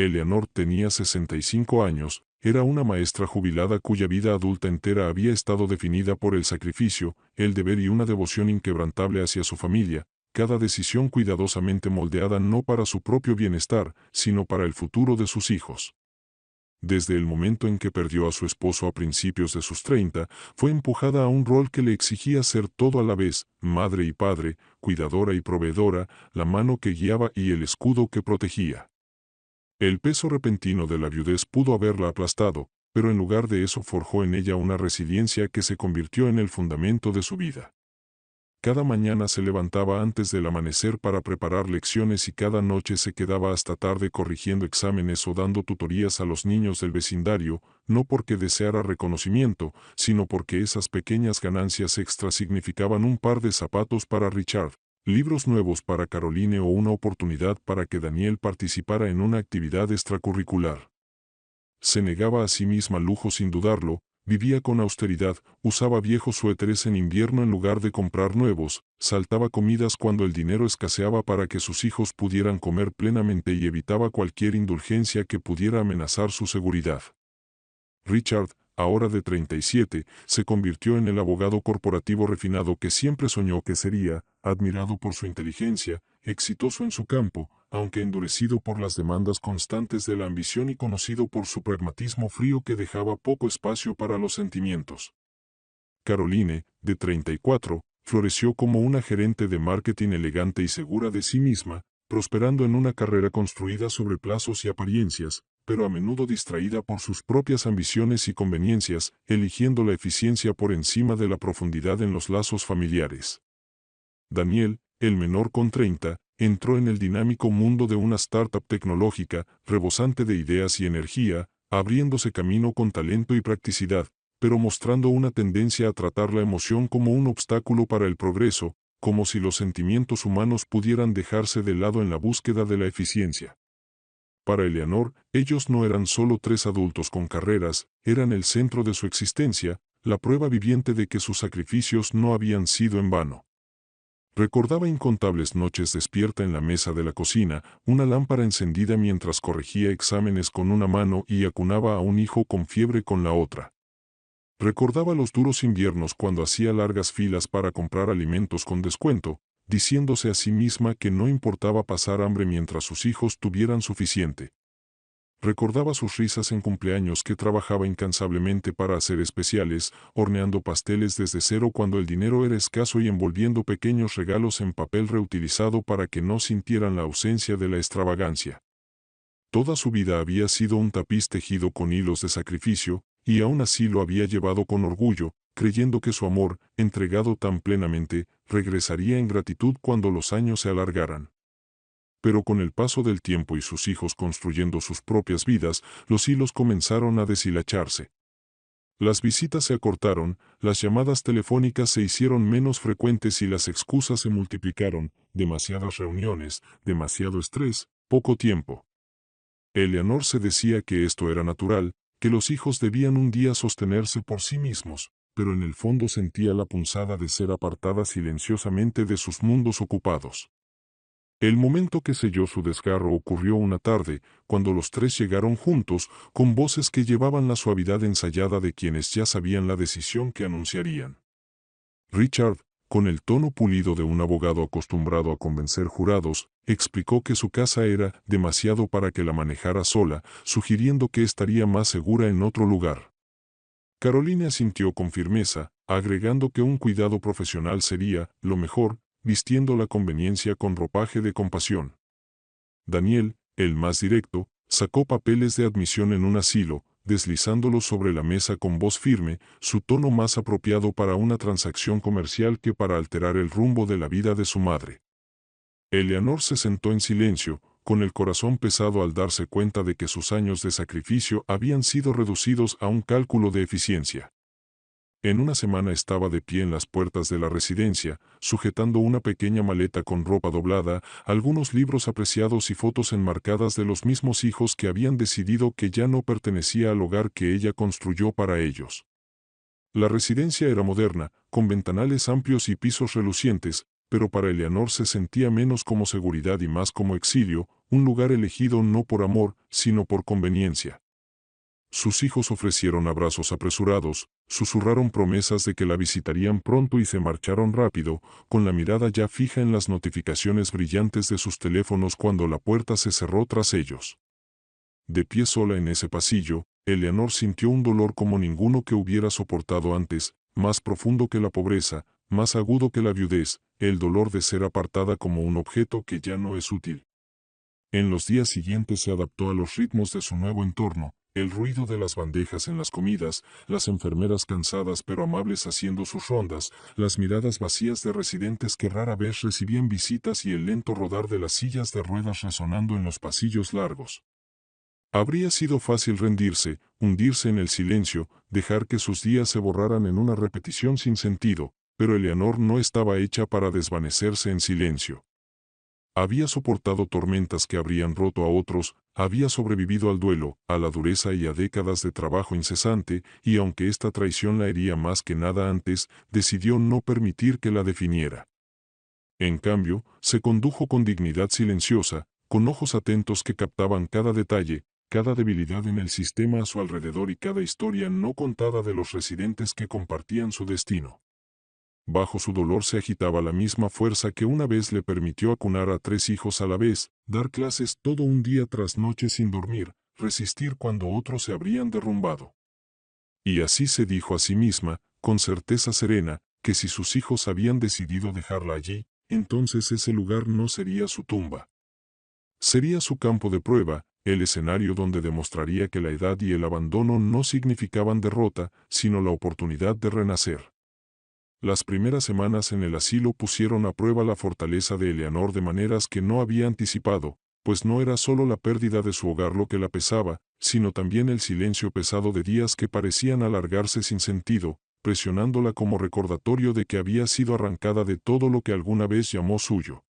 Eleanor tenía 65 años, era una maestra jubilada cuya vida adulta entera había estado definida por el sacrificio, el deber y una devoción inquebrantable hacia su familia, cada decisión cuidadosamente moldeada no para su propio bienestar, sino para el futuro de sus hijos. Desde el momento en que perdió a su esposo a principios de sus 30, fue empujada a un rol que le exigía ser todo a la vez, madre y padre, cuidadora y proveedora, la mano que guiaba y el escudo que protegía. El peso repentino de la viudez pudo haberla aplastado, pero en lugar de eso forjó en ella una resiliencia que se convirtió en el fundamento de su vida. Cada mañana se levantaba antes del amanecer para preparar lecciones y cada noche se quedaba hasta tarde corrigiendo exámenes o dando tutorías a los niños del vecindario, no porque deseara reconocimiento, sino porque esas pequeñas ganancias extras significaban un par de zapatos para Richard, libros nuevos para Caroline o una oportunidad para que Daniel participara en una actividad extracurricular. Se negaba a sí misma lujo sin dudarlo, vivía con austeridad, usaba viejos suéteres en invierno en lugar de comprar nuevos, saltaba comidas cuando el dinero escaseaba para que sus hijos pudieran comer plenamente y evitaba cualquier indulgencia que pudiera amenazar su seguridad. Richard, ahora de 37, se convirtió en el abogado corporativo refinado que siempre soñó que sería, admirado por su inteligencia, exitoso en su campo, aunque endurecido por las demandas constantes de la ambición y conocido por su pragmatismo frío que dejaba poco espacio para los sentimientos. Caroline, de 34, floreció como una gerente de marketing elegante y segura de sí misma, prosperando en una carrera construida sobre plazos y apariencias, pero a menudo distraída por sus propias ambiciones y conveniencias, eligiendo la eficiencia por encima de la profundidad en los lazos familiares. Daniel, el menor con 30, entró en el dinámico mundo de una startup tecnológica, rebosante de ideas y energía, abriéndose camino con talento y practicidad, pero mostrando una tendencia a tratar la emoción como un obstáculo para el progreso, como si los sentimientos humanos pudieran dejarse de lado en la búsqueda de la eficiencia. Para Eleanor, ellos no eran solo 3 adultos con carreras, eran el centro de su existencia, la prueba viviente de que sus sacrificios no habían sido en vano. Recordaba incontables noches despierta en la mesa de la cocina, una lámpara encendida mientras corregía exámenes con una mano y acunaba a un hijo con fiebre con la otra. Recordaba los duros inviernos cuando hacía largas filas para comprar alimentos con descuento, diciéndose a sí misma que no importaba pasar hambre mientras sus hijos tuvieran suficiente. Recordaba sus risas en cumpleaños que trabajaba incansablemente para hacer especiales, horneando pasteles desde cero cuando el dinero era escaso y envolviendo pequeños regalos en papel reutilizado para que no sintieran la ausencia de la extravagancia. Toda su vida había sido un tapiz tejido con hilos de sacrificio, y aún así lo había llevado con orgullo, creyendo que su amor, entregado tan plenamente, regresaría en gratitud cuando los años se alargaran. Pero con el paso del tiempo y sus hijos construyendo sus propias vidas, los hilos comenzaron a deshilacharse. Las visitas se acortaron, las llamadas telefónicas se hicieron menos frecuentes y las excusas se multiplicaron, demasiadas reuniones, demasiado estrés, poco tiempo. Eleanor se decía que esto era natural, que los hijos debían un día sostenerse por sí mismos, pero en el fondo sentía la punzada de ser apartada silenciosamente de sus mundos ocupados. El momento que selló su desgarro ocurrió una tarde, cuando los 3 llegaron juntos, con voces que llevaban la suavidad ensayada de quienes ya sabían la decisión que anunciarían. Richard, con el tono pulido de un abogado acostumbrado a convencer jurados, explicó que su casa era demasiado para que la manejara sola, sugiriendo que estaría más segura en otro lugar. Caroline asintió con firmeza, agregando que un cuidado profesional sería, lo mejor, vistiendo la conveniencia con ropaje de compasión. Daniel, el más directo, sacó papeles de admisión en un asilo, deslizándolos sobre la mesa con voz firme, su tono más apropiado para una transacción comercial que para alterar el rumbo de la vida de su madre. Eleanor se sentó en silencio, con el corazón pesado al darse cuenta de que sus años de sacrificio habían sido reducidos a un cálculo de eficiencia. En una semana estaba de pie en las puertas de la residencia, sujetando una pequeña maleta con ropa doblada, algunos libros apreciados y fotos enmarcadas de los mismos hijos que habían decidido que ya no pertenecía al hogar que ella construyó para ellos. La residencia era moderna, con ventanales amplios y pisos relucientes, pero para Eleanor se sentía menos como seguridad y más como exilio, un lugar elegido no por amor, sino por conveniencia. Sus hijos ofrecieron abrazos apresurados, susurraron promesas de que la visitarían pronto y se marcharon rápido, con la mirada ya fija en las notificaciones brillantes de sus teléfonos cuando la puerta se cerró tras ellos. De pie sola en ese pasillo, Eleanor sintió un dolor como ninguno que hubiera soportado antes, más profundo que la pobreza, más agudo que la viudez, el dolor de ser apartada como un objeto que ya no es útil. En los días siguientes se adaptó a los ritmos de su nuevo entorno, el ruido de las bandejas en las comidas, las enfermeras cansadas pero amables haciendo sus rondas, las miradas vacías de residentes que rara vez recibían visitas y el lento rodar de las sillas de ruedas resonando en los pasillos largos. Habría sido fácil rendirse, hundirse en el silencio, dejar que sus días se borraran en una repetición sin sentido, pero Eleanor no estaba hecha para desvanecerse en silencio. Había soportado tormentas que habrían roto a otros, había sobrevivido al duelo, a la dureza y a décadas de trabajo incesante, y aunque esta traición la hería más que nada antes, decidió no permitir que la definiera. En cambio, se condujo con dignidad silenciosa, con ojos atentos que captaban cada detalle, cada debilidad en el sistema a su alrededor y cada historia no contada de los residentes que compartían su destino. Bajo su dolor se agitaba la misma fuerza que una vez le permitió acunar a 3 hijos a la vez, dar clases todo un día tras noche sin dormir, resistir cuando otros se habrían derrumbado. Y así se dijo a sí misma, con certeza serena, que si sus hijos habían decidido dejarla allí, entonces ese lugar no sería su tumba. Sería su campo de prueba, el escenario donde demostraría que la edad y el abandono no significaban derrota, sino la oportunidad de renacer. Las primeras semanas en el asilo pusieron a prueba la fortaleza de Eleanor de maneras que no había anticipado, pues no era solo la pérdida de su hogar lo que la pesaba, sino también el silencio pesado de días que parecían alargarse sin sentido, presionándola como recordatorio de que había sido arrancada de todo lo que alguna vez llamó suyo.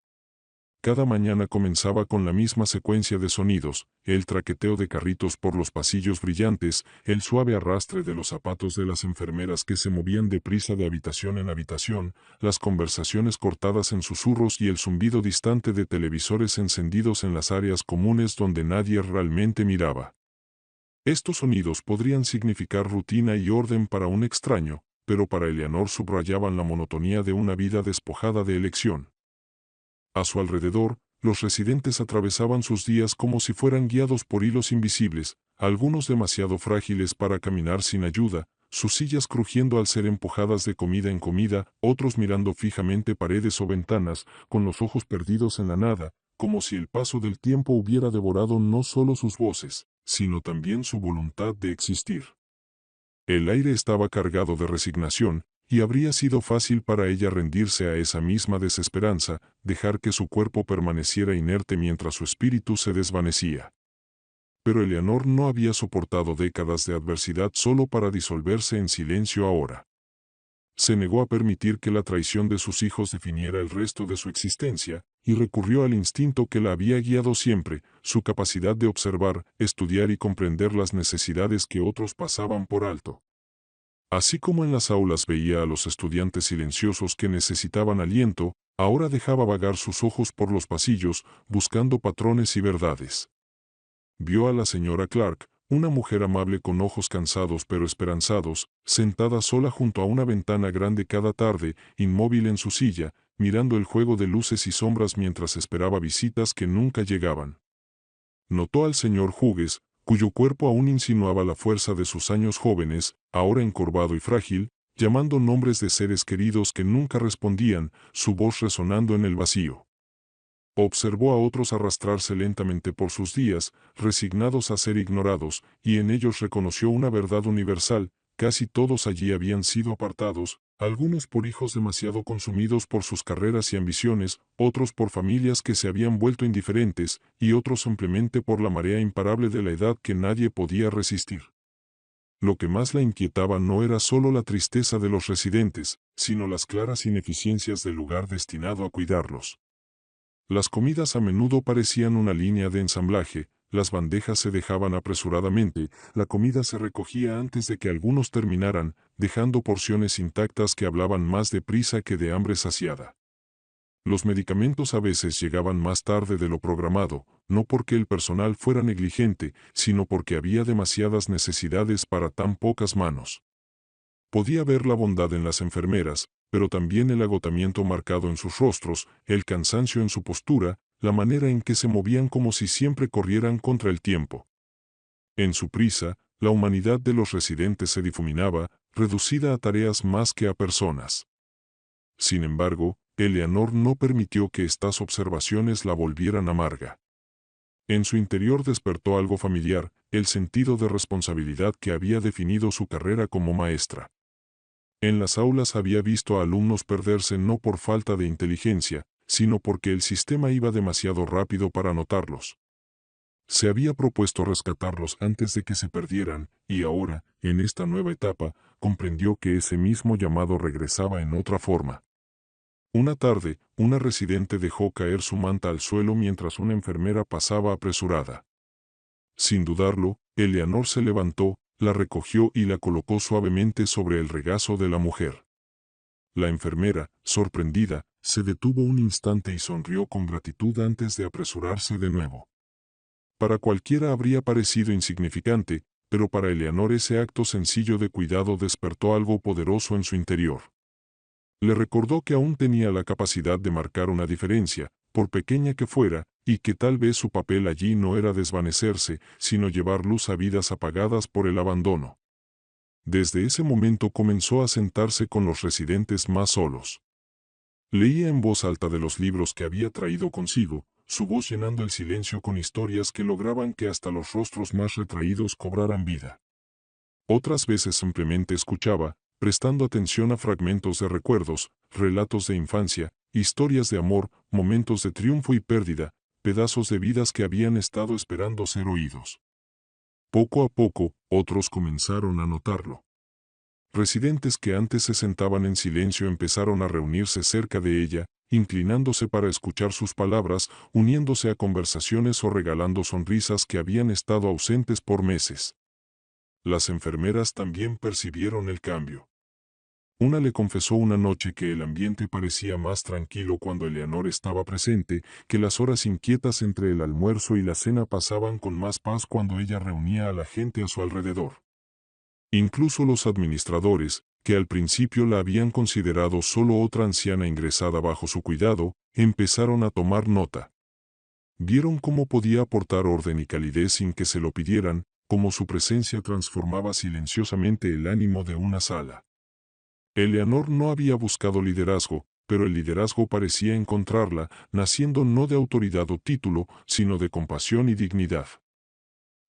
Cada mañana comenzaba con la misma secuencia de sonidos, el traqueteo de carritos por los pasillos brillantes, el suave arrastre de los zapatos de las enfermeras que se movían deprisa de habitación en habitación, las conversaciones cortadas en susurros y el zumbido distante de televisores encendidos en las áreas comunes donde nadie realmente miraba. Estos sonidos podrían significar rutina y orden para un extraño, pero para Eleanor subrayaban la monotonía de una vida despojada de elección. A su alrededor, los residentes atravesaban sus días como si fueran guiados por hilos invisibles, algunos demasiado frágiles para caminar sin ayuda, sus sillas crujiendo al ser empujadas de comida en comida, otros mirando fijamente paredes o ventanas, con los ojos perdidos en la nada, como si el paso del tiempo hubiera devorado no solo sus voces, sino también su voluntad de existir. El aire estaba cargado de resignación, y habría sido fácil para ella rendirse a esa misma desesperanza, dejar que su cuerpo permaneciera inerte mientras su espíritu se desvanecía. Pero Eleanor no había soportado décadas de adversidad solo para disolverse en silencio ahora. Se negó a permitir que la traición de sus hijos definiera el resto de su existencia, y recurrió al instinto que la había guiado siempre, su capacidad de observar, estudiar y comprender las necesidades que otros pasaban por alto. Así como en las aulas veía a los estudiantes silenciosos que necesitaban aliento, ahora dejaba vagar sus ojos por los pasillos, buscando patrones y verdades. Vio a la señora Clark, una mujer amable con ojos cansados pero esperanzados, sentada sola junto a una ventana grande cada tarde, inmóvil en su silla, mirando el juego de luces y sombras mientras esperaba visitas que nunca llegaban. Notó al señor Hughes, cuyo cuerpo aún insinuaba la fuerza de sus años jóvenes, ahora encorvado y frágil, llamando nombres de seres queridos que nunca respondían, su voz resonando en el vacío. Observó a otros arrastrarse lentamente por sus días, resignados a ser ignorados, y en ellos reconoció una verdad universal: casi todos allí habían sido apartados, algunos por hijos demasiado consumidos por sus carreras y ambiciones, otros por familias que se habían vuelto indiferentes, y otros simplemente por la marea imparable de la edad que nadie podía resistir. Lo que más la inquietaba no era solo la tristeza de los residentes, sino las claras ineficiencias del lugar destinado a cuidarlos. Las comidas a menudo parecían una línea de ensamblaje, las bandejas se dejaban apresuradamente, la comida se recogía antes de que algunos terminaran, dejando porciones intactas que hablaban más de prisa que de hambre saciada. Los medicamentos a veces llegaban más tarde de lo programado, no porque el personal fuera negligente, sino porque había demasiadas necesidades para tan pocas manos. Podía ver la bondad en las enfermeras, pero también el agotamiento marcado en sus rostros, el cansancio en su postura, la manera en que se movían como si siempre corrieran contra el tiempo. En su prisa, la humanidad de los residentes se difuminaba, reducida a tareas más que a personas. Sin embargo, Eleanor no permitió que estas observaciones la volvieran amarga. En su interior despertó algo familiar, el sentido de responsabilidad que había definido su carrera como maestra. En las aulas había visto a alumnos perderse no por falta de inteligencia, sino porque el sistema iba demasiado rápido para notarlos. Se había propuesto rescatarlos antes de que se perdieran, y ahora, en esta nueva etapa, comprendió que ese mismo llamado regresaba en otra forma. Una tarde, una residente dejó caer su manta al suelo mientras una enfermera pasaba apresurada. Sin dudarlo, Eleanor se levantó, la recogió y la colocó suavemente sobre el regazo de la mujer. La enfermera, sorprendida, se detuvo un instante y sonrió con gratitud antes de apresurarse de nuevo. Para cualquiera habría parecido insignificante, pero para Eleanor ese acto sencillo de cuidado despertó algo poderoso en su interior. Le recordó que aún tenía la capacidad de marcar una diferencia, por pequeña que fuera, y que tal vez su papel allí no era desvanecerse, sino llevar luz a vidas apagadas por el abandono. Desde ese momento comenzó a sentarse con los residentes más solos. Leía en voz alta de los libros que había traído consigo, su voz llenando el silencio con historias que lograban que hasta los rostros más retraídos cobraran vida. Otras veces simplemente escuchaba, prestando atención a fragmentos de recuerdos, relatos de infancia, historias de amor, momentos de triunfo y pérdida, pedazos de vidas que habían estado esperando ser oídos. Poco a poco, otros comenzaron a notarlo. Residentes que antes se sentaban en silencio empezaron a reunirse cerca de ella, inclinándose para escuchar sus palabras, uniéndose a conversaciones o regalando sonrisas que habían estado ausentes por meses. Las enfermeras también percibieron el cambio. Una le confesó una noche que el ambiente parecía más tranquilo cuando Eleanor estaba presente, que las horas inquietas entre el almuerzo y la cena pasaban con más paz cuando ella reunía a la gente a su alrededor. Incluso los administradores, que al principio la habían considerado solo otra anciana ingresada bajo su cuidado, empezaron a tomar nota. Vieron cómo podía aportar orden y calidez sin que se lo pidieran, cómo su presencia transformaba silenciosamente el ánimo de una sala. Eleanor no había buscado liderazgo, pero el liderazgo parecía encontrarla, naciendo no de autoridad o título, sino de compasión y dignidad.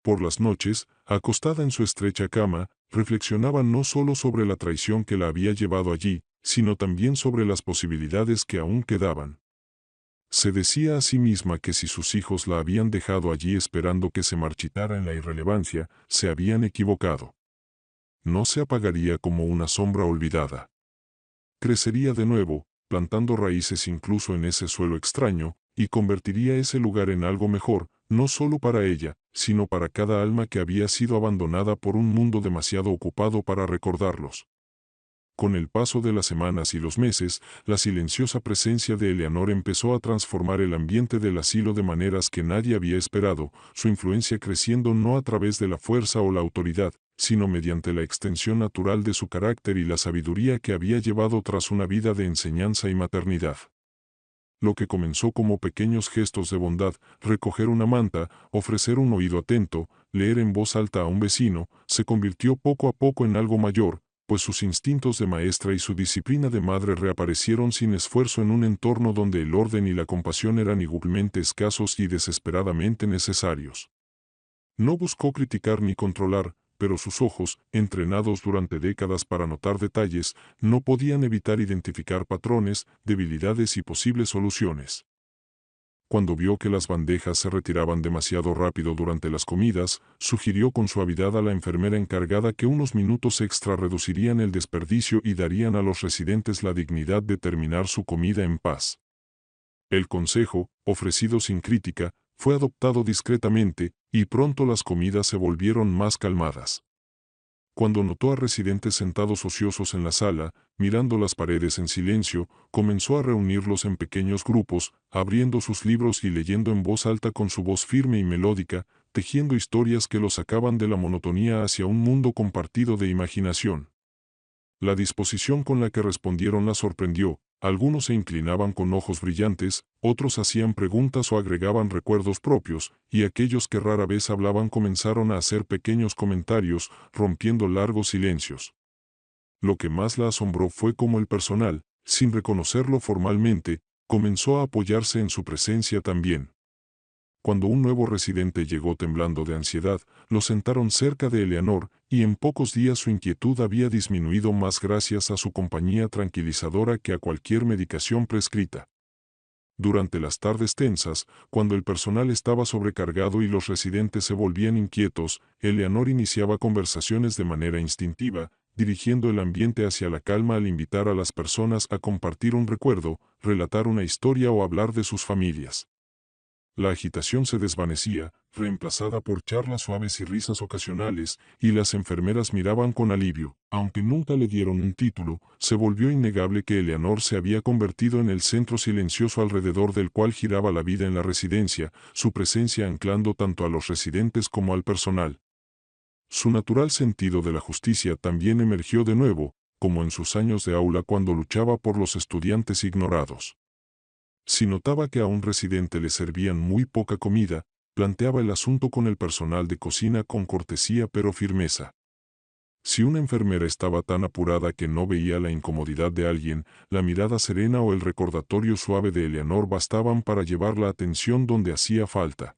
Por las noches, acostada en su estrecha cama, reflexionaba no solo sobre la traición que la había llevado allí, sino también sobre las posibilidades que aún quedaban. Se decía a sí misma que si sus hijos la habían dejado allí esperando que se marchitara en la irrelevancia, se habían equivocado. No se apagaría como una sombra olvidada. Crecería de nuevo, plantando raíces incluso en ese suelo extraño, y convertiría ese lugar en algo mejor, no solo para ella, sino para cada alma que había sido abandonada por un mundo demasiado ocupado para recordarlos. Con el paso de las semanas y los meses, la silenciosa presencia de Eleanor empezó a transformar el ambiente del asilo de maneras que nadie había esperado, su influencia creciendo no a través de la fuerza o la autoridad, sino mediante la extensión natural de su carácter y la sabiduría que había llevado tras una vida de enseñanza y maternidad. Lo que comenzó como pequeños gestos de bondad, recoger una manta, ofrecer un oído atento, leer en voz alta a un vecino, se convirtió poco a poco en algo mayor, pues sus instintos de maestra y su disciplina de madre reaparecieron sin esfuerzo en un entorno donde el orden y la compasión eran igualmente escasos y desesperadamente necesarios. No buscó criticar ni controlar, pero sus ojos, entrenados durante décadas para notar detalles, no podían evitar identificar patrones, debilidades y posibles soluciones. Cuando vio que las bandejas se retiraban demasiado rápido durante las comidas, sugirió con suavidad a la enfermera encargada que unos minutos extra reducirían el desperdicio y darían a los residentes la dignidad de terminar su comida en paz. El consejo, ofrecido sin crítica, fue adoptado discretamente, y pronto las comidas se volvieron más calmadas. Cuando notó a residentes sentados ociosos en la sala, mirando las paredes en silencio, comenzó a reunirlos en pequeños grupos, abriendo sus libros y leyendo en voz alta con su voz firme y melódica, tejiendo historias que los sacaban de la monotonía hacia un mundo compartido de imaginación. La disposición con la que respondieron la sorprendió. Algunos se inclinaban con ojos brillantes, otros hacían preguntas o agregaban recuerdos propios, y aquellos que rara vez hablaban comenzaron a hacer pequeños comentarios, rompiendo largos silencios. Lo que más la asombró fue cómo el personal, sin reconocerlo formalmente, comenzó a apoyarse en su presencia también. Cuando un nuevo residente llegó temblando de ansiedad, lo sentaron cerca de Eleanor, y en pocos días su inquietud había disminuido más gracias a su compañía tranquilizadora que a cualquier medicación prescrita. Durante las tardes tensas, cuando el personal estaba sobrecargado y los residentes se volvían inquietos, Eleanor iniciaba conversaciones de manera instintiva, dirigiendo el ambiente hacia la calma al invitar a las personas a compartir un recuerdo, relatar una historia o hablar de sus familias. La agitación se desvanecía, reemplazada por charlas suaves y risas ocasionales, y las enfermeras miraban con alivio. Aunque nunca le dieron un título, se volvió innegable que Eleanor se había convertido en el centro silencioso alrededor del cual giraba la vida en la residencia, su presencia anclando tanto a los residentes como al personal. Su natural sentido de la justicia también emergió de nuevo, como en sus años de aula cuando luchaba por los estudiantes ignorados. Si notaba que a un residente le servían muy poca comida, planteaba el asunto con el personal de cocina con cortesía pero firmeza. Si una enfermera estaba tan apurada que no veía la incomodidad de alguien, la mirada serena o el recordatorio suave de Eleanor bastaban para llevar la atención donde hacía falta.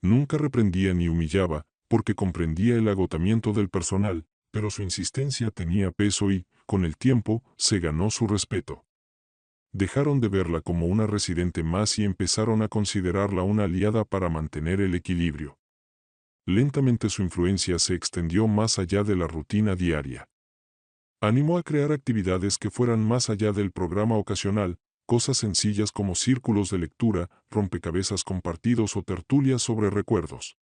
Nunca reprendía ni humillaba, porque comprendía el agotamiento del personal, pero su insistencia tenía peso y, con el tiempo, se ganó su respeto. Dejaron de verla como una residente más y empezaron a considerarla una aliada para mantener el equilibrio. Lentamente su influencia se extendió más allá de la rutina diaria. Animó a crear actividades que fueran más allá del programa ocasional, cosas sencillas como círculos de lectura, rompecabezas compartidos o tertulias sobre recuerdos.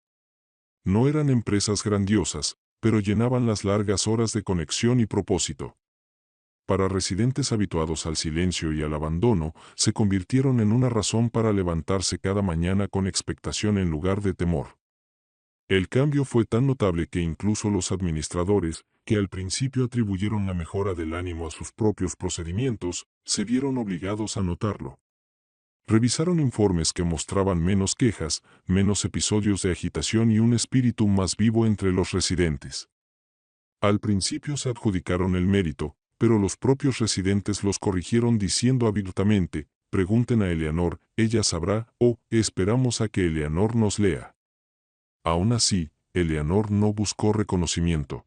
No eran empresas grandiosas, pero llenaban las largas horas de conexión y propósito. Para residentes habituados al silencio y al abandono, se convirtieron en una razón para levantarse cada mañana con expectación en lugar de temor. El cambio fue tan notable que incluso los administradores, que al principio atribuyeron la mejora del ánimo a sus propios procedimientos, se vieron obligados a notarlo. Revisaron informes que mostraban menos quejas, menos episodios de agitación y un espíritu más vivo entre los residentes. Al principio se adjudicaron el mérito, pero los propios residentes los corrigieron diciendo abiertamente, pregunten a Eleanor, ella sabrá, o esperamos a que Eleanor nos lea. Aún así, Eleanor no buscó reconocimiento.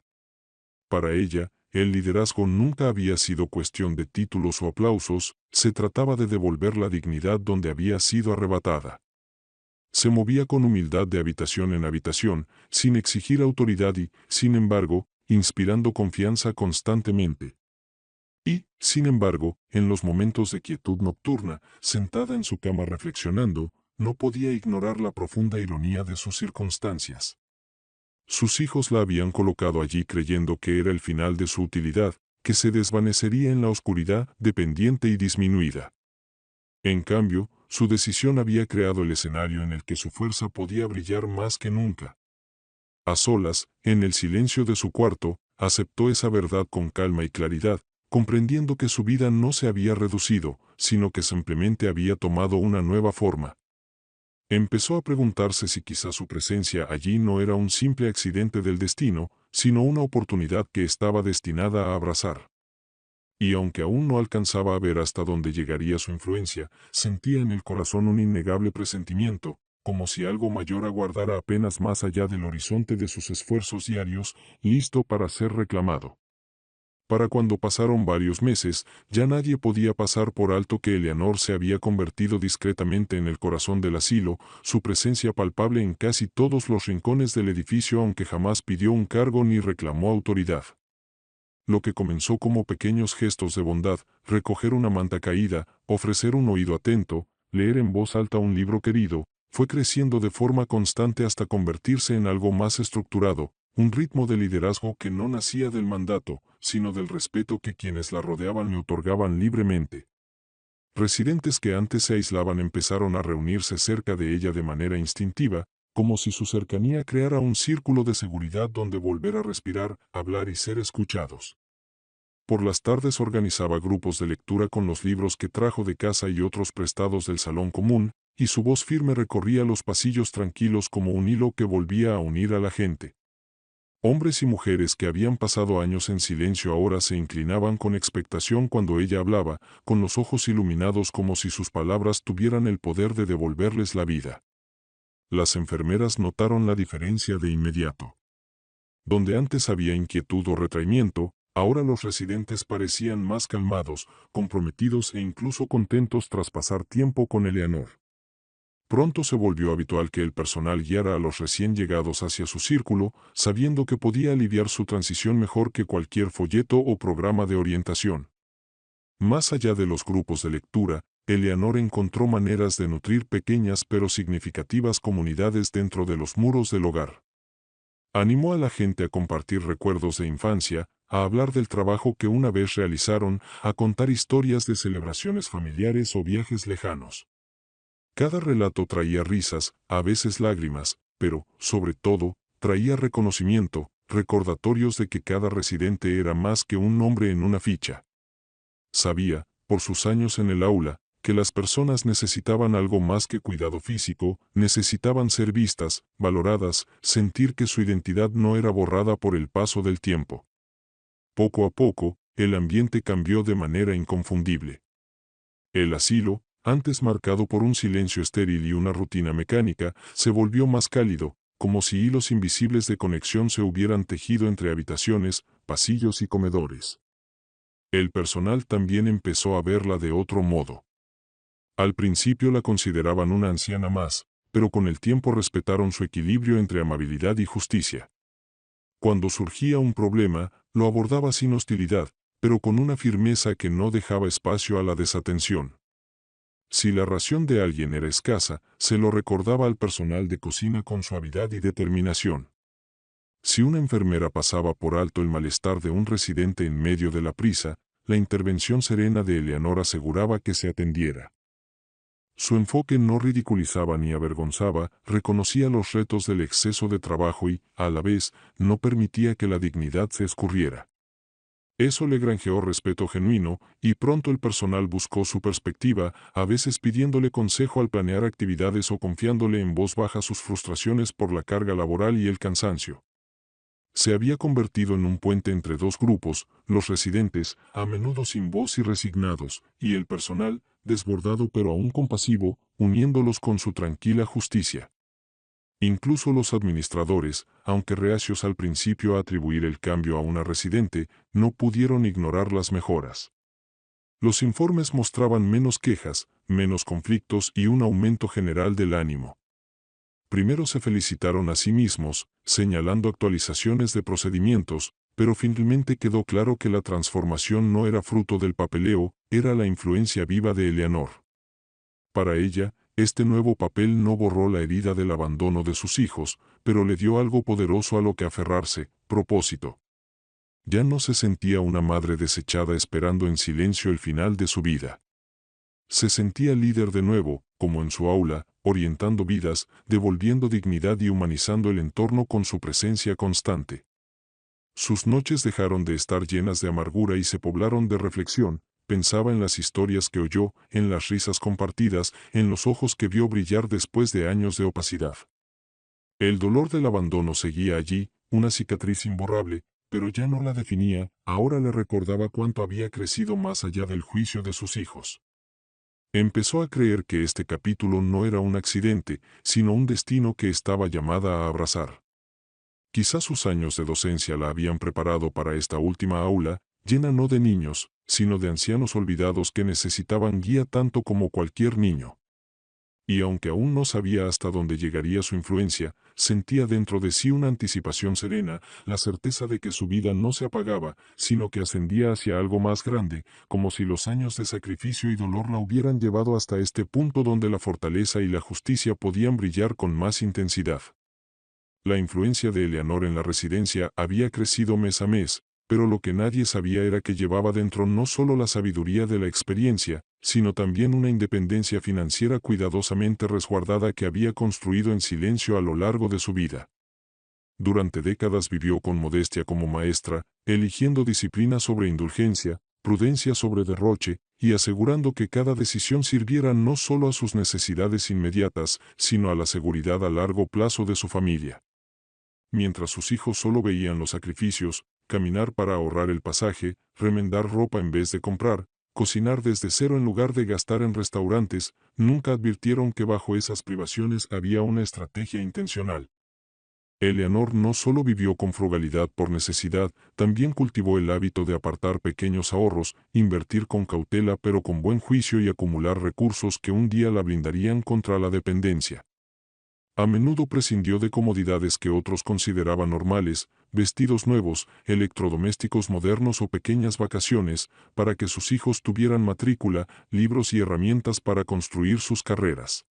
Para ella, el liderazgo nunca había sido cuestión de títulos o aplausos, se trataba de devolver la dignidad donde había sido arrebatada. Se movía con humildad de habitación en habitación, sin exigir autoridad y, sin embargo, inspirando confianza constantemente. Y, sin embargo, en los momentos de quietud nocturna, sentada en su cama reflexionando, no podía ignorar la profunda ironía de sus circunstancias. Sus hijos la habían colocado allí creyendo que era el final de su utilidad, que se desvanecería en la oscuridad, dependiente y disminuida. En cambio, su decisión había creado el escenario en el que su fuerza podía brillar más que nunca. A solas, en el silencio de su cuarto, aceptó esa verdad con calma y claridad, comprendiendo que su vida no se había reducido, sino que simplemente había tomado una nueva forma. Empezó a preguntarse si quizá su presencia allí no era un simple accidente del destino, sino una oportunidad que estaba destinada a abrazar. Y aunque aún no alcanzaba a ver hasta dónde llegaría su influencia, sentía en el corazón un innegable presentimiento, como si algo mayor aguardara apenas más allá del horizonte de sus esfuerzos diarios, listo para ser reclamado. Para cuando pasaron varios meses, ya nadie podía pasar por alto que Eleanor se había convertido discretamente en el corazón del asilo, su presencia palpable en casi todos los rincones del edificio aunque jamás pidió un cargo ni reclamó autoridad. Lo que comenzó como pequeños gestos de bondad, recoger una manta caída, ofrecer un oído atento, leer en voz alta un libro querido, fue creciendo de forma constante hasta convertirse en algo más estructurado, un ritmo de liderazgo que no nacía del mandato, sino del respeto que quienes la rodeaban le otorgaban libremente. Residentes que antes se aislaban empezaron a reunirse cerca de ella de manera instintiva, como si su cercanía creara un círculo de seguridad donde volver a respirar, hablar y ser escuchados. Por las tardes organizaba grupos de lectura con los libros que trajo de casa y otros prestados del salón común, y su voz firme recorría los pasillos tranquilos como un hilo que volvía a unir a la gente. Hombres y mujeres que habían pasado años en silencio ahora se inclinaban con expectación cuando ella hablaba, con los ojos iluminados como si sus palabras tuvieran el poder de devolverles la vida. Las enfermeras notaron la diferencia de inmediato. Donde antes había inquietud o retraimiento, ahora los residentes parecían más calmados, comprometidos e incluso contentos tras pasar tiempo con Eleanor. Pronto se volvió habitual que el personal guiara a los recién llegados hacia su círculo, sabiendo que podía aliviar su transición mejor que cualquier folleto o programa de orientación. Más allá de los grupos de lectura, Eleanor encontró maneras de nutrir pequeñas pero significativas comunidades dentro de los muros del hogar. Animó a la gente a compartir recuerdos de infancia, a hablar del trabajo que una vez realizaron, a contar historias de celebraciones familiares o viajes lejanos. Cada relato traía risas, a veces lágrimas, pero, sobre todo, traía reconocimiento, recordatorios de que cada residente era más que un nombre en una ficha. Sabía, por sus años en el aula, que las personas necesitaban algo más que cuidado físico, necesitaban ser vistas, valoradas, sentir que su identidad no era borrada por el paso del tiempo. Poco a poco, el ambiente cambió de manera inconfundible. El asilo, antes marcado por un silencio estéril y una rutina mecánica, se volvió más cálido, como si hilos invisibles de conexión se hubieran tejido entre habitaciones, pasillos y comedores. El personal también empezó a verla de otro modo. Al principio la consideraban una anciana más, pero con el tiempo respetaron su equilibrio entre amabilidad y justicia. Cuando surgía un problema, lo abordaba sin hostilidad, pero con una firmeza que no dejaba espacio a la desatención. Si la ración de alguien era escasa, se lo recordaba al personal de cocina con suavidad y determinación. Si una enfermera pasaba por alto el malestar de un residente en medio de la prisa, la intervención serena de Eleanor aseguraba que se atendiera. Su enfoque no ridiculizaba ni avergonzaba, reconocía los retos del exceso de trabajo y, a la vez, no permitía que la dignidad se escurriera. Eso le granjeó respeto genuino, y pronto el personal buscó su perspectiva, a veces pidiéndole consejo al planear actividades o confiándole en voz baja sus frustraciones por la carga laboral y el cansancio. Se había convertido en un puente entre dos grupos, los residentes, a menudo sin voz y resignados, y el personal, desbordado pero aún compasivo, uniéndolos con su tranquila justicia. Incluso los administradores, aunque reacios al principio a atribuir el cambio a una residente, no pudieron ignorar las mejoras. Los informes mostraban menos quejas, menos conflictos y un aumento general del ánimo. Primero se felicitaron a sí mismos, señalando actualizaciones de procedimientos, pero finalmente quedó claro que la transformación no era fruto del papeleo, era la influencia viva de Eleanor. Para ella, este nuevo papel no borró la herida del abandono de sus hijos, pero le dio algo poderoso a lo que aferrarse, propósito. Ya no se sentía una madre desechada esperando en silencio el final de su vida. Se sentía líder de nuevo, como en su aula, orientando vidas, devolviendo dignidad y humanizando el entorno con su presencia constante. Sus noches dejaron de estar llenas de amargura y se poblaron de reflexión. Pensaba en las historias que oyó, en las risas compartidas, en los ojos que vio brillar después de años de opacidad. El dolor del abandono seguía allí, una cicatriz imborrable, pero ya no la definía, ahora le recordaba cuánto había crecido más allá del juicio de sus hijos. Empezó a creer que este capítulo no era un accidente, sino un destino que estaba llamada a abrazar. Quizás sus años de docencia la habían preparado para esta última aula, llena no de niños, sino de ancianos olvidados que necesitaban guía tanto como cualquier niño. Y aunque aún no sabía hasta dónde llegaría su influencia, sentía dentro de sí una anticipación serena, la certeza de que su vida no se apagaba, sino que ascendía hacia algo más grande, como si los años de sacrificio y dolor la hubieran llevado hasta este punto donde la fortaleza y la justicia podían brillar con más intensidad. La influencia de Eleanor en la residencia había crecido mes a mes, pero lo que nadie sabía era que llevaba dentro no solo la sabiduría de la experiencia, sino también una independencia financiera cuidadosamente resguardada que había construido en silencio a lo largo de su vida. Durante décadas vivió con modestia como maestra, eligiendo disciplina sobre indulgencia, prudencia sobre derroche, y asegurando que cada decisión sirviera no solo a sus necesidades inmediatas, sino a la seguridad a largo plazo de su familia. Mientras sus hijos solo veían los sacrificios, caminar para ahorrar el pasaje, remendar ropa en vez de comprar, cocinar desde cero en lugar de gastar en restaurantes, nunca advirtieron que bajo esas privaciones había una estrategia intencional. Eleanor no solo vivió con frugalidad por necesidad, también cultivó el hábito de apartar pequeños ahorros, invertir con cautela pero con buen juicio y acumular recursos que un día la blindarían contra la dependencia. A menudo prescindió de comodidades que otros consideraban normales, vestidos nuevos, electrodomésticos modernos o pequeñas vacaciones, para que sus hijos tuvieran matrícula, libros y herramientas para construir sus carreras.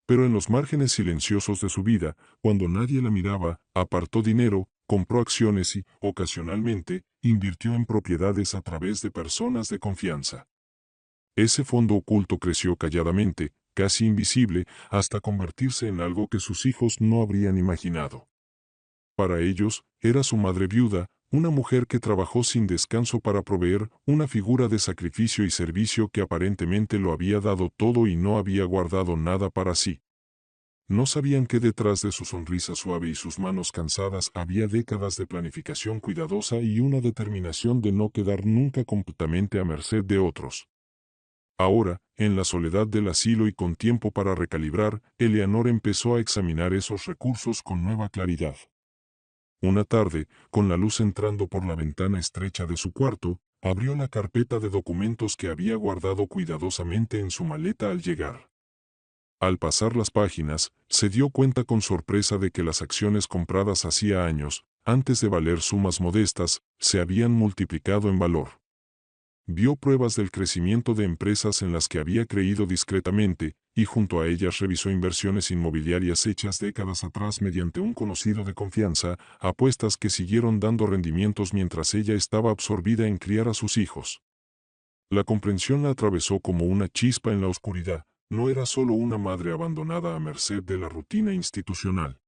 Pero en los márgenes silenciosos de su vida, cuando nadie la miraba, apartó dinero, compró acciones y, ocasionalmente, invirtió en propiedades a través de personas de confianza. Ese fondo oculto creció calladamente, casi invisible, hasta convertirse en algo que sus hijos no habrían imaginado. Para ellos, era su madre viuda, una mujer que trabajó sin descanso para proveer una figura de sacrificio y servicio que aparentemente lo había dado todo y no había guardado nada para sí. No sabían que detrás de su sonrisa suave y sus manos cansadas había décadas de planificación cuidadosa y una determinación de no quedar nunca completamente a merced de otros. Ahora, en la soledad del asilo y con tiempo para recalibrar, Eleanor empezó a examinar esos recursos con nueva claridad. Una tarde, con la luz entrando por la ventana estrecha de su cuarto, abrió la carpeta de documentos que había guardado cuidadosamente en su maleta al llegar. Al pasar las páginas, se dio cuenta con sorpresa de que las acciones compradas hacía años, antes de valer sumas modestas, se habían multiplicado en valor. Vio pruebas del crecimiento de empresas en las que había creído discretamente, y junto a ellas revisó inversiones inmobiliarias hechas décadas atrás mediante un conocido de confianza, apuestas que siguieron dando rendimientos mientras ella estaba absorbida en criar a sus hijos. La comprensión la atravesó como una chispa en la oscuridad, no era solo una madre abandonada a merced de la rutina institucional.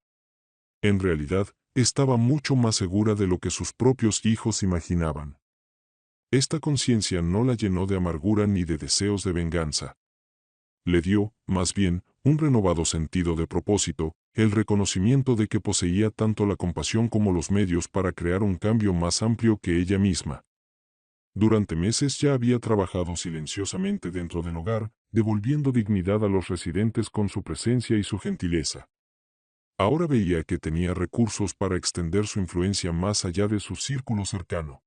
En realidad, estaba mucho más segura de lo que sus propios hijos imaginaban. Esta conciencia no la llenó de amargura ni de deseos de venganza. Le dio, más bien, un renovado sentido de propósito, el reconocimiento de que poseía tanto la compasión como los medios para crear un cambio más amplio que ella misma. Durante meses ya había trabajado silenciosamente dentro del hogar, devolviendo dignidad a los residentes con su presencia y su gentileza. Ahora veía que tenía recursos para extender su influencia más allá de su círculo cercano.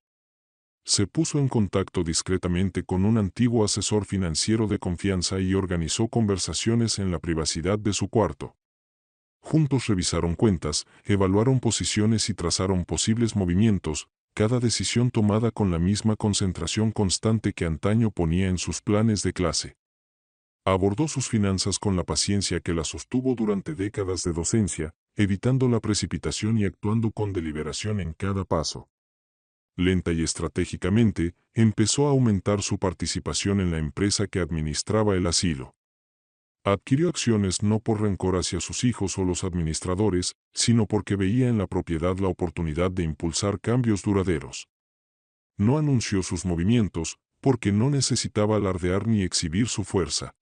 Se puso en contacto discretamente con un antiguo asesor financiero de confianza y organizó conversaciones en la privacidad de su cuarto. Juntos revisaron cuentas, evaluaron posiciones y trazaron posibles movimientos, cada decisión tomada con la misma concentración constante que antaño ponía en sus planes de clase. Abordó sus finanzas con la paciencia que la sostuvo durante décadas de docencia, evitando la precipitación y actuando con deliberación en cada paso. Lenta y estratégicamente, empezó a aumentar su participación en la empresa que administraba el asilo. Adquirió acciones no por rencor hacia sus hijos o los administradores, sino porque veía en la propiedad la oportunidad de impulsar cambios duraderos. No anunció sus movimientos, porque no necesitaba alardear ni exhibir su fuerza.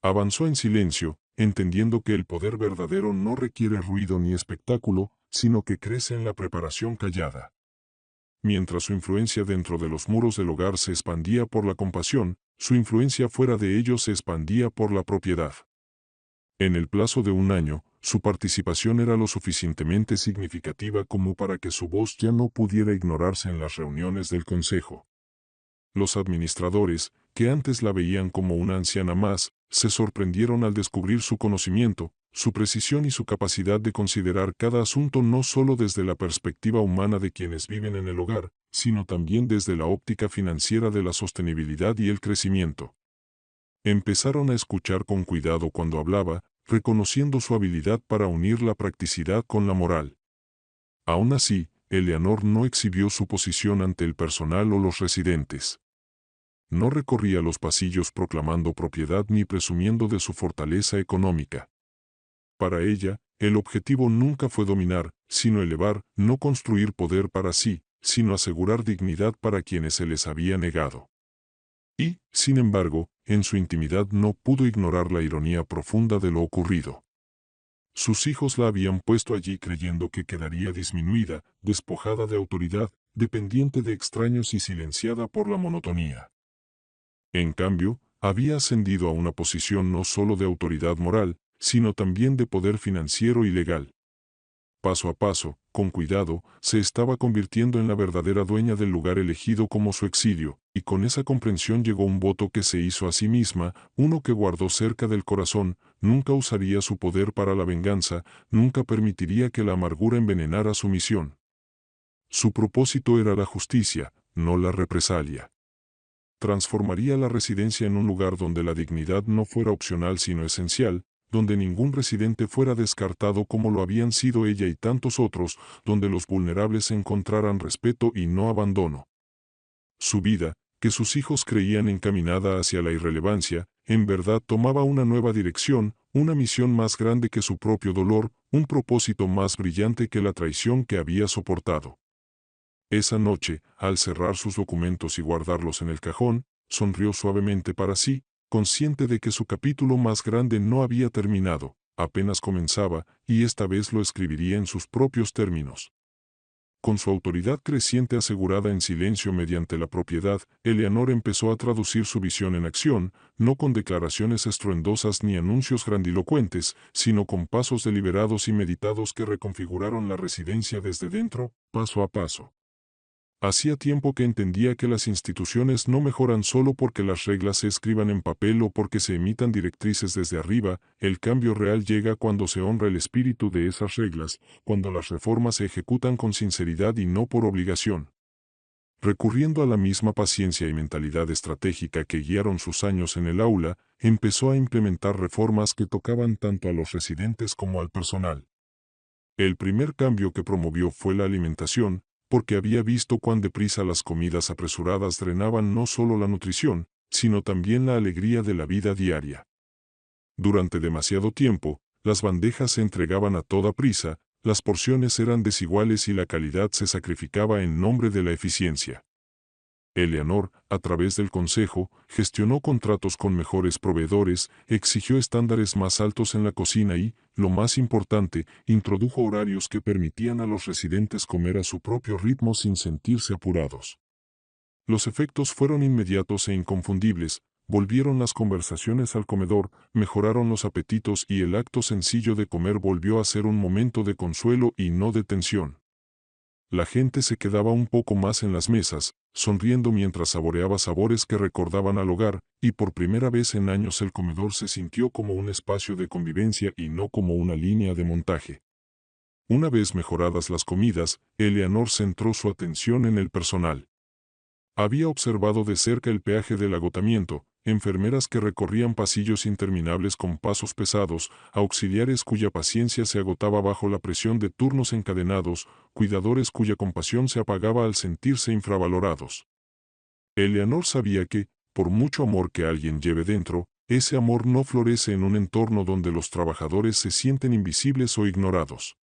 Avanzó en silencio, entendiendo que el poder verdadero no requiere ruido ni espectáculo, sino que crece en la preparación callada. Mientras su influencia dentro de los muros del hogar se expandía por la compasión, su influencia fuera de ellos se expandía por la propiedad. En el plazo de un año, su participación era lo suficientemente significativa como para que su voz ya no pudiera ignorarse en las reuniones del consejo. Los administradores, que antes la veían como una anciana más, se sorprendieron al descubrir su conocimiento, su precisión y su capacidad de considerar cada asunto no solo desde la perspectiva humana de quienes viven en el hogar, sino también desde la óptica financiera de la sostenibilidad y el crecimiento. Empezaron a escuchar con cuidado cuando hablaba, reconociendo su habilidad para unir la practicidad con la moral. Aún así, Eleanor no exhibió su posición ante el personal o los residentes. No recorría los pasillos proclamando propiedad ni presumiendo de su fortaleza económica. Para ella, el objetivo nunca fue dominar, sino elevar, no construir poder para sí, sino asegurar dignidad para quienes se les había negado. Y, sin embargo, en su intimidad no pudo ignorar la ironía profunda de lo ocurrido. Sus hijos la habían puesto allí creyendo que quedaría disminuida, despojada de autoridad, dependiente de extraños y silenciada por la monotonía. En cambio, había ascendido a una posición no solo de autoridad moral, sino también de poder financiero y legal. Paso a paso, con cuidado, se estaba convirtiendo en la verdadera dueña del lugar elegido como su exilio, y con esa comprensión llegó un voto que se hizo a sí misma, uno que guardó cerca del corazón: nunca usaría su poder para la venganza, nunca permitiría que la amargura envenenara su misión. Su propósito era la justicia, no la represalia. Transformaría la residencia en un lugar donde la dignidad no fuera opcional sino esencial, donde ningún residente fuera descartado como lo habían sido ella y tantos otros, donde los vulnerables encontraran respeto y no abandono. Su vida, que sus hijos creían encaminada hacia la irrelevancia, en verdad tomaba una nueva dirección, una misión más grande que su propio dolor, un propósito más brillante que la traición que había soportado. Esa noche, al cerrar sus documentos y guardarlos en el cajón, sonrió suavemente para sí, consciente de que su capítulo más grande no había terminado, apenas comenzaba, y esta vez lo escribiría en sus propios términos. Con su autoridad creciente asegurada en silencio mediante la propiedad, Eleanor empezó a traducir su visión en acción, no con declaraciones estruendosas ni anuncios grandilocuentes, sino con pasos deliberados y meditados que reconfiguraron la residencia desde dentro, paso a paso. Hacía tiempo que entendía que las instituciones no mejoran solo porque las reglas se escriban en papel o porque se emitan directrices desde arriba. El cambio real llega cuando se honra el espíritu de esas reglas, cuando las reformas se ejecutan con sinceridad y no por obligación. Recurriendo a la misma paciencia y mentalidad estratégica que guiaron sus años en el aula, empezó a implementar reformas que tocaban tanto a los residentes como al personal. El primer cambio que promovió fue la alimentación, porque había visto cuán deprisa las comidas apresuradas drenaban no solo la nutrición, sino también la alegría de la vida diaria. Durante demasiado tiempo, las bandejas se entregaban a toda prisa, las porciones eran desiguales y la calidad se sacrificaba en nombre de la eficiencia. Eleanor, a través del consejo, gestionó contratos con mejores proveedores, exigió estándares más altos en la cocina y, lo más importante, introdujo horarios que permitían a los residentes comer a su propio ritmo sin sentirse apurados. Los efectos fueron inmediatos e inconfundibles: volvieron las conversaciones al comedor, mejoraron los apetitos y el acto sencillo de comer volvió a ser un momento de consuelo y no de tensión. La gente se quedaba un poco más en las mesas, sonriendo mientras saboreaba sabores que recordaban al hogar, y por primera vez en años el comedor se sintió como un espacio de convivencia y no como una línea de montaje. Una vez mejoradas las comidas, Eleanor centró su atención en el personal. Había observado de cerca el peaje del agotamiento: enfermeras que recorrían pasillos interminables con pasos pesados, auxiliares cuya paciencia se agotaba bajo la presión de turnos encadenados, cuidadores cuya compasión se apagaba al sentirse infravalorados. Eleanor sabía que, por mucho amor que alguien lleve dentro, ese amor no florece en un entorno donde los trabajadores se sienten invisibles o ignorados.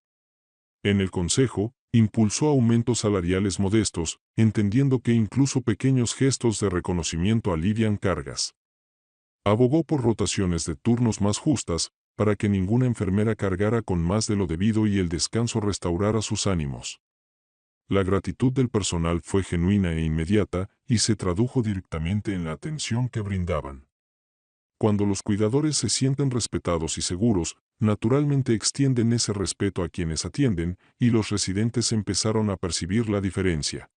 En el consejo, impulsó aumentos salariales modestos, entendiendo que incluso pequeños gestos de reconocimiento alivian cargas. Abogó por rotaciones de turnos más justas, para que ninguna enfermera cargara con más de lo debido y el descanso restaurara sus ánimos. La gratitud del personal fue genuina e inmediata, y se tradujo directamente en la atención que brindaban. Cuando los cuidadores se sienten respetados y seguros, naturalmente extienden ese respeto a quienes atienden, y los residentes empezaron a percibir la diferencia.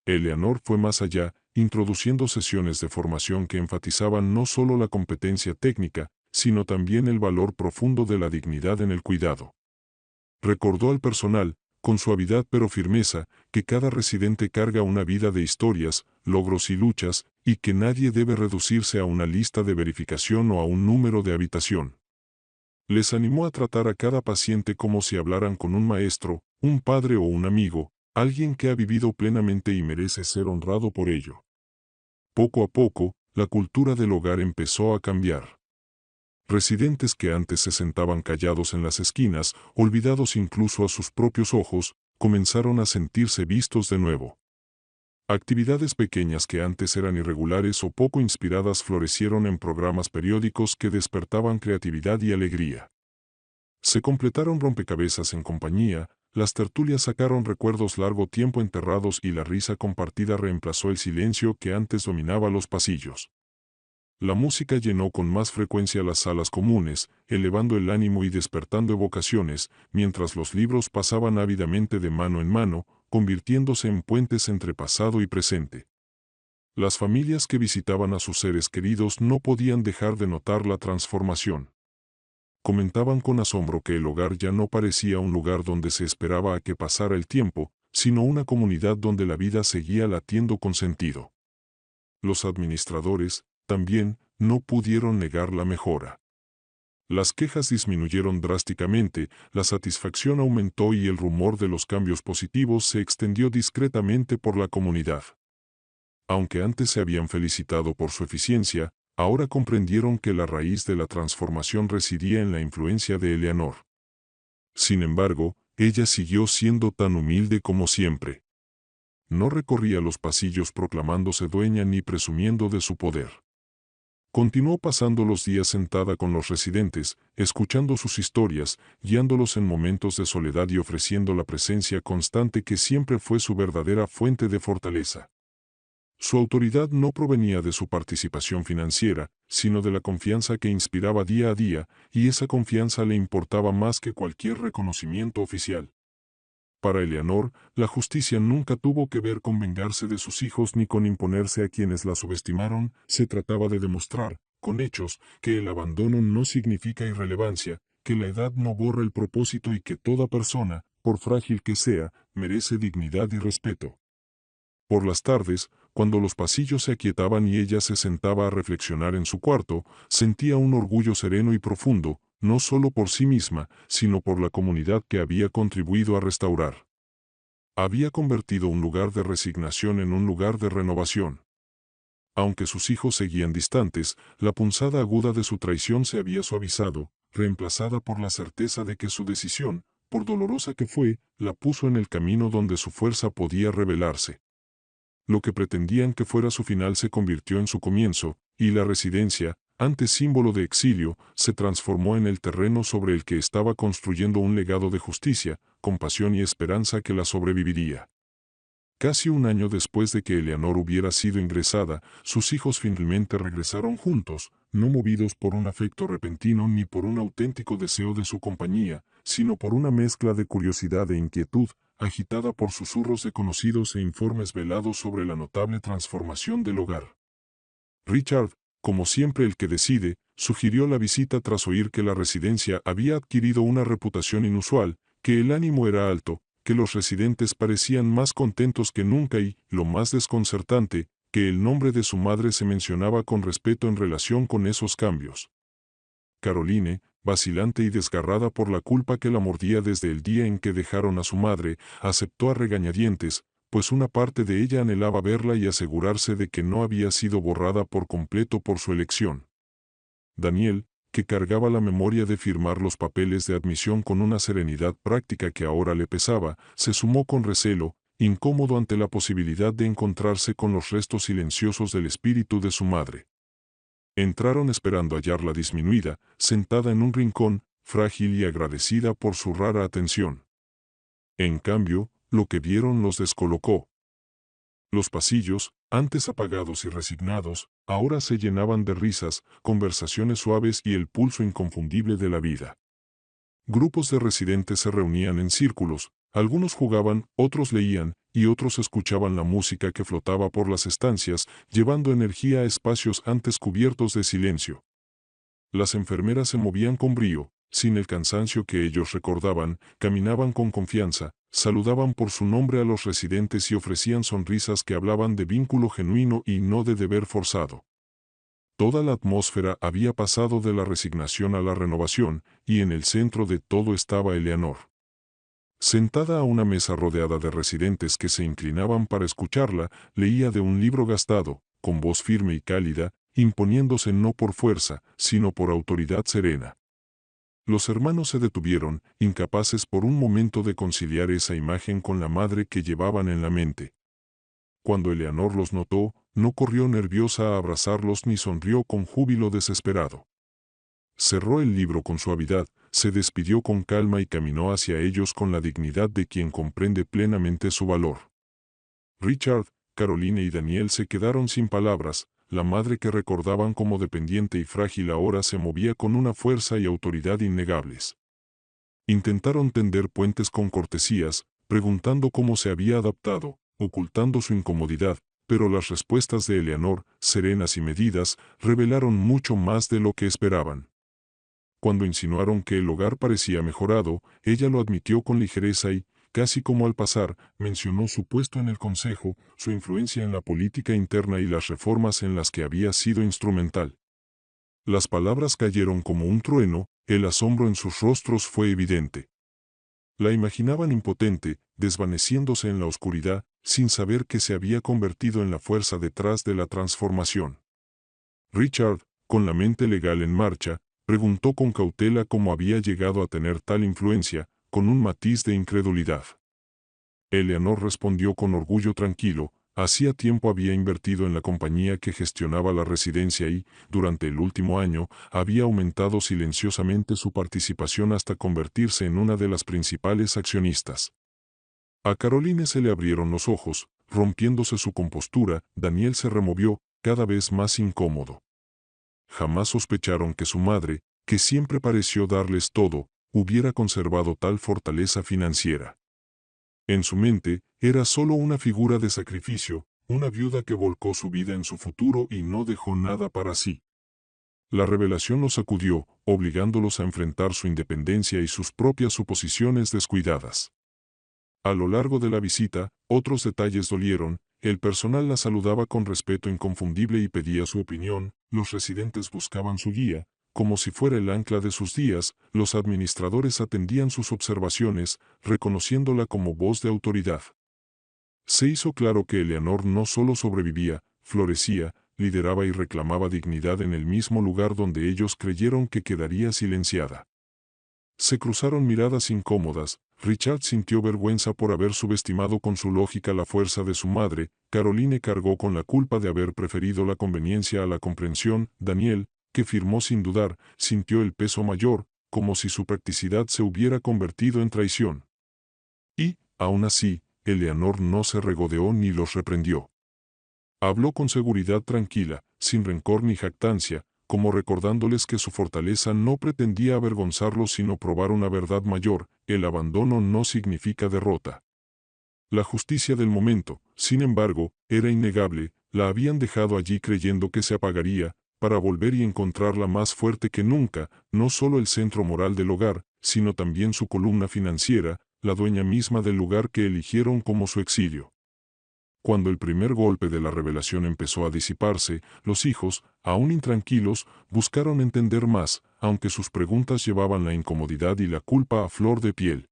Eleanor fue más allá, introduciendo sesiones de formación que enfatizaban no solo la competencia técnica, sino también el valor profundo de la dignidad en el cuidado. Recordó al personal, con suavidad pero firmeza, que cada residente carga una vida de historias, logros y luchas, y que nadie debe reducirse a una lista de verificación o a un número de habitación. Les animó a tratar a cada paciente como si hablaran con un maestro, un padre o un amigo, alguien que ha vivido plenamente y merece ser honrado por ello. Poco a poco, la cultura del hogar empezó a cambiar. Residentes que antes se sentaban callados en las esquinas, olvidados incluso a sus propios ojos, comenzaron a sentirse vistos de nuevo. Actividades pequeñas que antes eran irregulares o poco inspiradas florecieron en programas periódicos que despertaban creatividad y alegría. Se completaron rompecabezas en compañía, las tertulias sacaron recuerdos largo tiempo enterrados y la risa compartida reemplazó el silencio que antes dominaba los pasillos. La música llenó con más frecuencia las salas comunes, elevando el ánimo y despertando evocaciones, mientras los libros pasaban ávidamente de mano en mano, convirtiéndose en puentes entre pasado y presente. Las familias que visitaban a sus seres queridos no podían dejar de notar la transformación. Comentaban con asombro que el hogar ya no parecía un lugar donde se esperaba a que pasara el tiempo, sino una comunidad donde la vida seguía latiendo con sentido. Los administradores, también, no pudieron negar la mejora. Las quejas disminuyeron drásticamente, la satisfacción aumentó y el rumor de los cambios positivos se extendió discretamente por la comunidad. Aunque antes se habían felicitado por su eficiencia, ahora comprendieron que la raíz de la transformación residía en la influencia de Eleanor. Sin embargo, ella siguió siendo tan humilde como siempre. No recorría los pasillos proclamándose dueña ni presumiendo de su poder. Continuó pasando los días sentada con los residentes, escuchando sus historias, guiándolos en momentos de soledad y ofreciendo la presencia constante que siempre fue su verdadera fuente de fortaleza. Su autoridad no provenía de su participación financiera, sino de la confianza que inspiraba día a día, y esa confianza le importaba más que cualquier reconocimiento oficial. Para Eleanor, la justicia nunca tuvo que ver con vengarse de sus hijos ni con imponerse a quienes la subestimaron, se trataba de demostrar, con hechos, que el abandono no significa irrelevancia, que la edad no borra el propósito y que toda persona, por frágil que sea, merece dignidad y respeto. Por las tardes, cuando los pasillos se aquietaban y ella se sentaba a reflexionar en su cuarto, sentía un orgullo sereno y profundo, no solo por sí misma, sino por la comunidad que había contribuido a restaurar. Había convertido un lugar de resignación en un lugar de renovación. Aunque sus hijos seguían distantes, la punzada aguda de su traición se había suavizado, reemplazada por la certeza de que su decisión, por dolorosa que fue, la puso en el camino donde su fuerza podía revelarse. Lo que pretendían que fuera su final se convirtió en su comienzo, y la residencia, antes símbolo de exilio, se transformó en el terreno sobre el que estaba construyendo un legado de justicia, compasión y esperanza que la sobreviviría. Casi un año después de que Eleanor hubiera sido ingresada, sus hijos finalmente regresaron juntos, no movidos por un afecto repentino ni por un auténtico deseo de su compañía, sino por una mezcla de curiosidad e inquietud, agitada por susurros de conocidos e informes velados sobre la notable transformación del hogar. Richard, como siempre el que decide, sugirió la visita tras oír que la residencia había adquirido una reputación inusual, que el ánimo era alto, que los residentes parecían más contentos que nunca y, lo más desconcertante, que el nombre de su madre se mencionaba con respeto en relación con esos cambios. Caroline, vacilante y desgarrada por la culpa que la mordía desde el día en que dejaron a su madre, aceptó a regañadientes, pues una parte de ella anhelaba verla y asegurarse de que no había sido borrada por completo por su elección. Daniel, que cargaba la memoria de firmar los papeles de admisión con una serenidad práctica que ahora le pesaba, se sumó con recelo, incómodo ante la posibilidad de encontrarse con los restos silenciosos del espíritu de su madre. Entraron esperando hallarla disminuida, sentada en un rincón, frágil y agradecida por su rara atención. En cambio, lo que vieron los descolocó. Los pasillos, antes apagados y resignados, ahora se llenaban de risas, conversaciones suaves y el pulso inconfundible de la vida. Grupos de residentes se reunían en círculos, algunos jugaban, otros leían, y otros escuchaban la música que flotaba por las estancias, llevando energía a espacios antes cubiertos de silencio. Las enfermeras se movían con brío, sin el cansancio que ellos recordaban, caminaban con confianza, saludaban por su nombre a los residentes y ofrecían sonrisas que hablaban de vínculo genuino y no de deber forzado. Toda la atmósfera había pasado de la resignación a la renovación, y en el centro de todo estaba Eleanor. Sentada a una mesa rodeada de residentes que se inclinaban para escucharla, leía de un libro gastado, con voz firme y cálida, imponiéndose no por fuerza, sino por autoridad serena. Los hermanos se detuvieron, incapaces por un momento de conciliar esa imagen con la madre que llevaban en la mente. Cuando Eleanor los notó, no corrió nerviosa a abrazarlos ni sonrió con júbilo desesperado. Cerró el libro con suavidad, se despidió con calma y caminó hacia ellos con la dignidad de quien comprende plenamente su valor. Richard, Caroline y Daniel se quedaron sin palabras. La madre que recordaban como dependiente y frágil ahora se movía con una fuerza y autoridad innegables. Intentaron tender puentes con cortesías, preguntando cómo se había adaptado, ocultando su incomodidad, pero las respuestas de Eleanor, serenas y medidas, revelaron mucho más de lo que esperaban. Cuando insinuaron que el hogar parecía mejorado, ella lo admitió con ligereza y, casi como al pasar, mencionó su puesto en el consejo, su influencia en la política interna y las reformas en las que había sido instrumental. Las palabras cayeron como un trueno, el asombro en sus rostros fue evidente. La imaginaban impotente, desvaneciéndose en la oscuridad, sin saber que se había convertido en la fuerza detrás de la transformación. Richard, con la mente legal en marcha, preguntó con cautela cómo había llegado a tener tal influencia, con un matiz de incredulidad. Eleanor respondió con orgullo tranquilo, hacía tiempo había invertido en la compañía que gestionaba la residencia y, durante el último año, había aumentado silenciosamente su participación hasta convertirse en una de las principales accionistas. A Caroline se le abrieron los ojos, rompiéndose su compostura. Daniel se removió, cada vez más incómodo. Jamás sospecharon que su madre, que siempre pareció darles todo, hubiera conservado tal fortaleza financiera. En su mente, era solo una figura de sacrificio, una viuda que volcó su vida en su futuro y no dejó nada para sí. La revelación los sacudió, obligándolos a enfrentar su independencia y sus propias suposiciones descuidadas. A lo largo de la visita, otros detalles dolieron. El personal la saludaba con respeto inconfundible y pedía su opinión, los residentes buscaban su guía, como si fuera el ancla de sus días, los administradores atendían sus observaciones, reconociéndola como voz de autoridad. Se hizo claro que Eleanor no solo sobrevivía, florecía, lideraba y reclamaba dignidad en el mismo lugar donde ellos creyeron que quedaría silenciada. Se cruzaron miradas incómodas. Richard sintió vergüenza por haber subestimado con su lógica la fuerza de su madre. Caroline cargó con la culpa de haber preferido la conveniencia a la comprensión. Daniel, que firmó sin dudar, sintió el peso mayor, como si su practicidad se hubiera convertido en traición. Y, aún así, Eleanor no se regodeó ni los reprendió. Habló con seguridad tranquila, sin rencor ni jactancia, como recordándoles que su fortaleza no pretendía avergonzarlos sino probar una verdad mayor: el abandono no significa derrota. La justicia del momento, sin embargo, era innegable. La habían dejado allí creyendo que se apagaría, para volver y encontrarla más fuerte que nunca, no solo el centro moral del hogar, sino también su columna financiera, la dueña misma del lugar que eligieron como su exilio. Cuando el primer golpe de la revelación empezó a disiparse, los hijos, aún intranquilos, buscaron entender más, aunque sus preguntas llevaban la incomodidad y la culpa a flor de piel.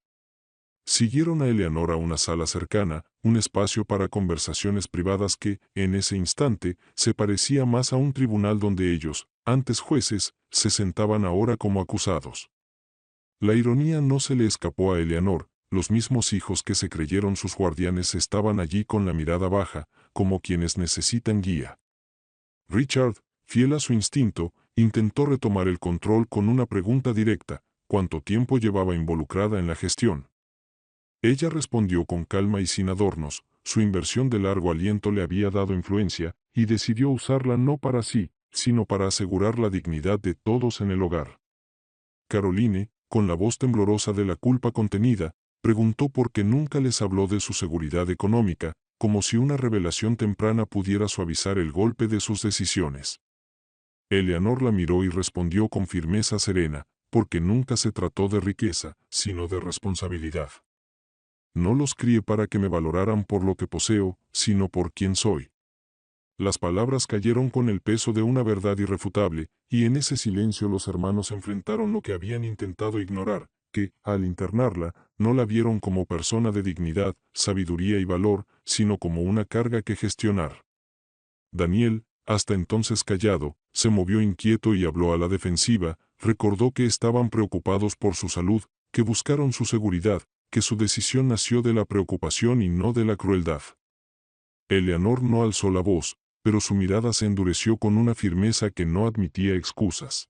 Siguieron a Eleanor a una sala cercana, un espacio para conversaciones privadas que, en ese instante, se parecía más a un tribunal donde ellos, antes jueces, se sentaban ahora como acusados. La ironía no se le escapó a Eleanor. Los mismos hijos que se creyeron sus guardianes estaban allí con la mirada baja, como quienes necesitan guía. Richard, fiel a su instinto, intentó retomar el control con una pregunta directa: ¿cuánto tiempo llevaba involucrada en la gestión? Ella respondió con calma y sin adornos. Su inversión de largo aliento le había dado influencia, y decidió usarla no para sí, sino para asegurar la dignidad de todos en el hogar. Caroline, con la voz temblorosa de la culpa contenida, preguntó por qué nunca les habló de su seguridad económica, como si una revelación temprana pudiera suavizar el golpe de sus decisiones. Eleanor la miró y respondió con firmeza serena: porque nunca se trató de riqueza, sino de responsabilidad. No los crié para que me valoraran por lo que poseo, sino por quien soy. Las palabras cayeron con el peso de una verdad irrefutable, y en ese silencio los hermanos enfrentaron lo que habían intentado ignorar, que, al internarla, no la vieron como persona de dignidad, sabiduría y valor, sino como una carga que gestionar. Daniel, hasta entonces callado, se movió inquieto y habló a la defensiva, recordó que estaban preocupados por su salud, que buscaron su seguridad, que su decisión nació de la preocupación y no de la crueldad. Eleanor no alzó la voz, pero su mirada se endureció con una firmeza que no admitía excusas.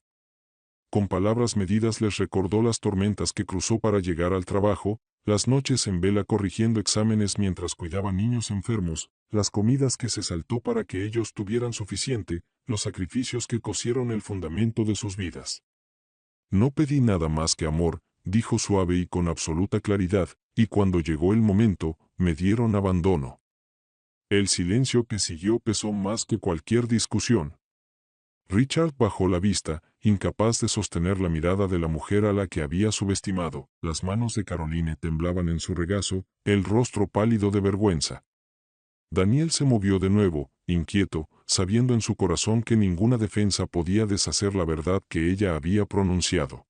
Con palabras medidas les recordó las tormentas que cruzó para llegar al trabajo, las noches en vela corrigiendo exámenes mientras cuidaba niños enfermos, las comidas que se saltó para que ellos tuvieran suficiente, los sacrificios que cosieron el fundamento de sus vidas. No pedí nada más que amor, dijo suave y con absoluta claridad, y cuando llegó el momento, me dieron abandono. El silencio que siguió pesó más que cualquier discusión. Richard bajó la vista, incapaz de sostener la mirada de la mujer a la que había subestimado. Las manos de Caroline temblaban en su regazo, el rostro pálido de vergüenza. Daniel se movió de nuevo, inquieto, sabiendo en su corazón que ninguna defensa podía deshacer la verdad que ella había pronunciado.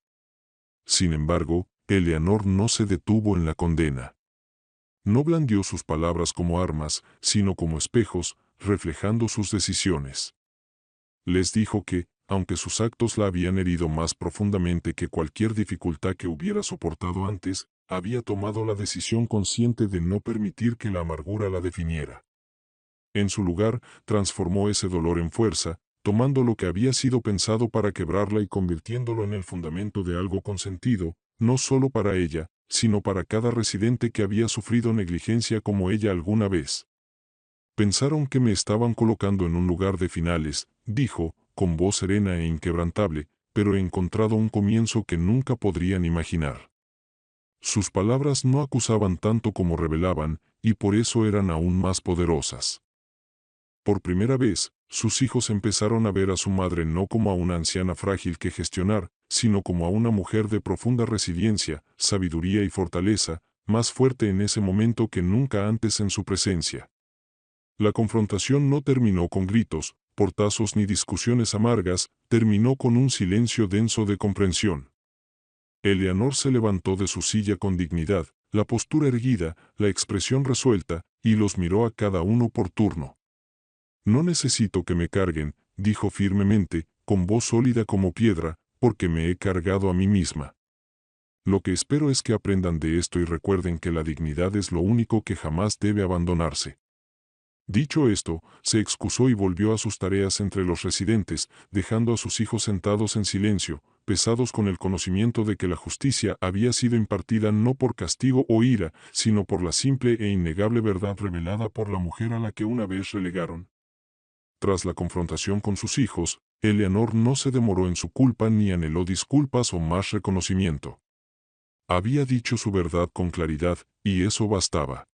Sin embargo, Eleanor no se detuvo en la condena. No blandió sus palabras como armas, sino como espejos, reflejando sus decisiones. Les dijo que, aunque sus actos la habían herido más profundamente que cualquier dificultad que hubiera soportado antes, había tomado la decisión consciente de no permitir que la amargura la definiera. En su lugar, transformó ese dolor en fuerza, tomando lo que había sido pensado para quebrarla y convirtiéndolo en el fundamento de algo con sentido, no solo para ella, sino para cada residente que había sufrido negligencia como ella alguna vez. Pensaron que me estaban colocando en un lugar de finales, dijo, con voz serena e inquebrantable, pero he encontrado un comienzo que nunca podrían imaginar. Sus palabras no acusaban tanto como revelaban, y por eso eran aún más poderosas. Por primera vez, sus hijos empezaron a ver a su madre no como a una anciana frágil que gestionar, sino como a una mujer de profunda resiliencia, sabiduría y fortaleza, más fuerte en ese momento que nunca antes en su presencia. La confrontación no terminó con gritos, portazos ni discusiones amargas, terminó con un silencio denso de comprensión. Eleanor se levantó de su silla con dignidad, la postura erguida, la expresión resuelta, y los miró a cada uno por turno. No necesito que me carguen, dijo firmemente, con voz sólida como piedra, porque me he cargado a mí misma. Lo que espero es que aprendan de esto y recuerden que la dignidad es lo único que jamás debe abandonarse. Dicho esto, se excusó y volvió a sus tareas entre los residentes, dejando a sus hijos sentados en silencio, pesados con el conocimiento de que la justicia había sido impartida no por castigo o ira, sino por la simple e innegable verdad revelada por la mujer a la que una vez relegaron. Tras la confrontación con sus hijos, Eleanor no se demoró en su culpa ni anheló disculpas o más reconocimiento. Había dicho su verdad con claridad, y eso bastaba.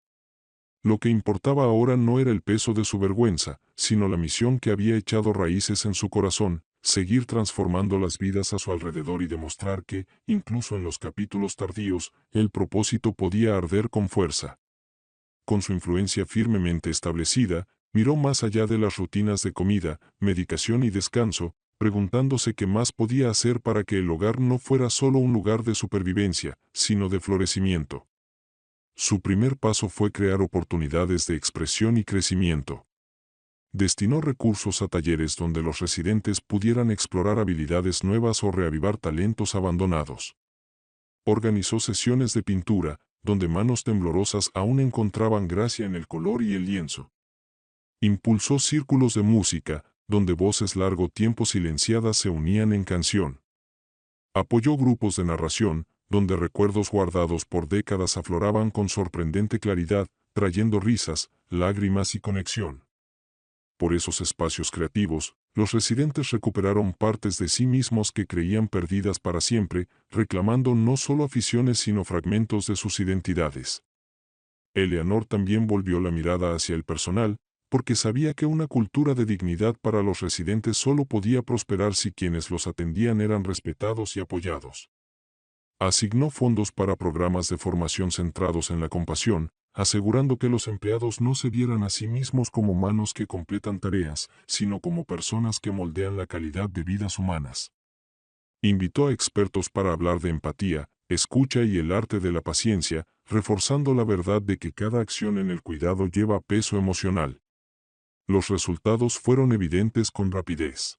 Lo que importaba ahora no era el peso de su vergüenza, sino la misión que había echado raíces en su corazón, seguir transformando las vidas a su alrededor y demostrar que, incluso en los capítulos tardíos, el propósito podía arder con fuerza. Con su influencia firmemente establecida, miró más allá de las rutinas de comida, medicación y descanso, preguntándose qué más podía hacer para que el hogar no fuera solo un lugar de supervivencia, sino de florecimiento. Su primer paso fue crear oportunidades de expresión y crecimiento. Destinó recursos a talleres donde los residentes pudieran explorar habilidades nuevas o reavivar talentos abandonados. Organizó sesiones de pintura, donde manos temblorosas aún encontraban gracia en el color y el lienzo. Impulsó círculos de música, donde voces largo tiempo silenciadas se unían en canción. Apoyó grupos de narración, donde recuerdos guardados por décadas afloraban con sorprendente claridad, trayendo risas, lágrimas y conexión. Por esos espacios creativos, los residentes recuperaron partes de sí mismos que creían perdidas para siempre, reclamando no solo aficiones sino fragmentos de sus identidades. Eleanor también volvió la mirada hacia el personal, porque sabía que una cultura de dignidad para los residentes solo podía prosperar si quienes los atendían eran respetados y apoyados. Asignó fondos para programas de formación centrados en la compasión, asegurando que los empleados no se vieran a sí mismos como manos que completan tareas, sino como personas que moldean la calidad de vidas humanas. Invitó a expertos para hablar de empatía, escucha y el arte de la paciencia, reforzando la verdad de que cada acción en el cuidado lleva peso emocional. Los resultados fueron evidentes con rapidez.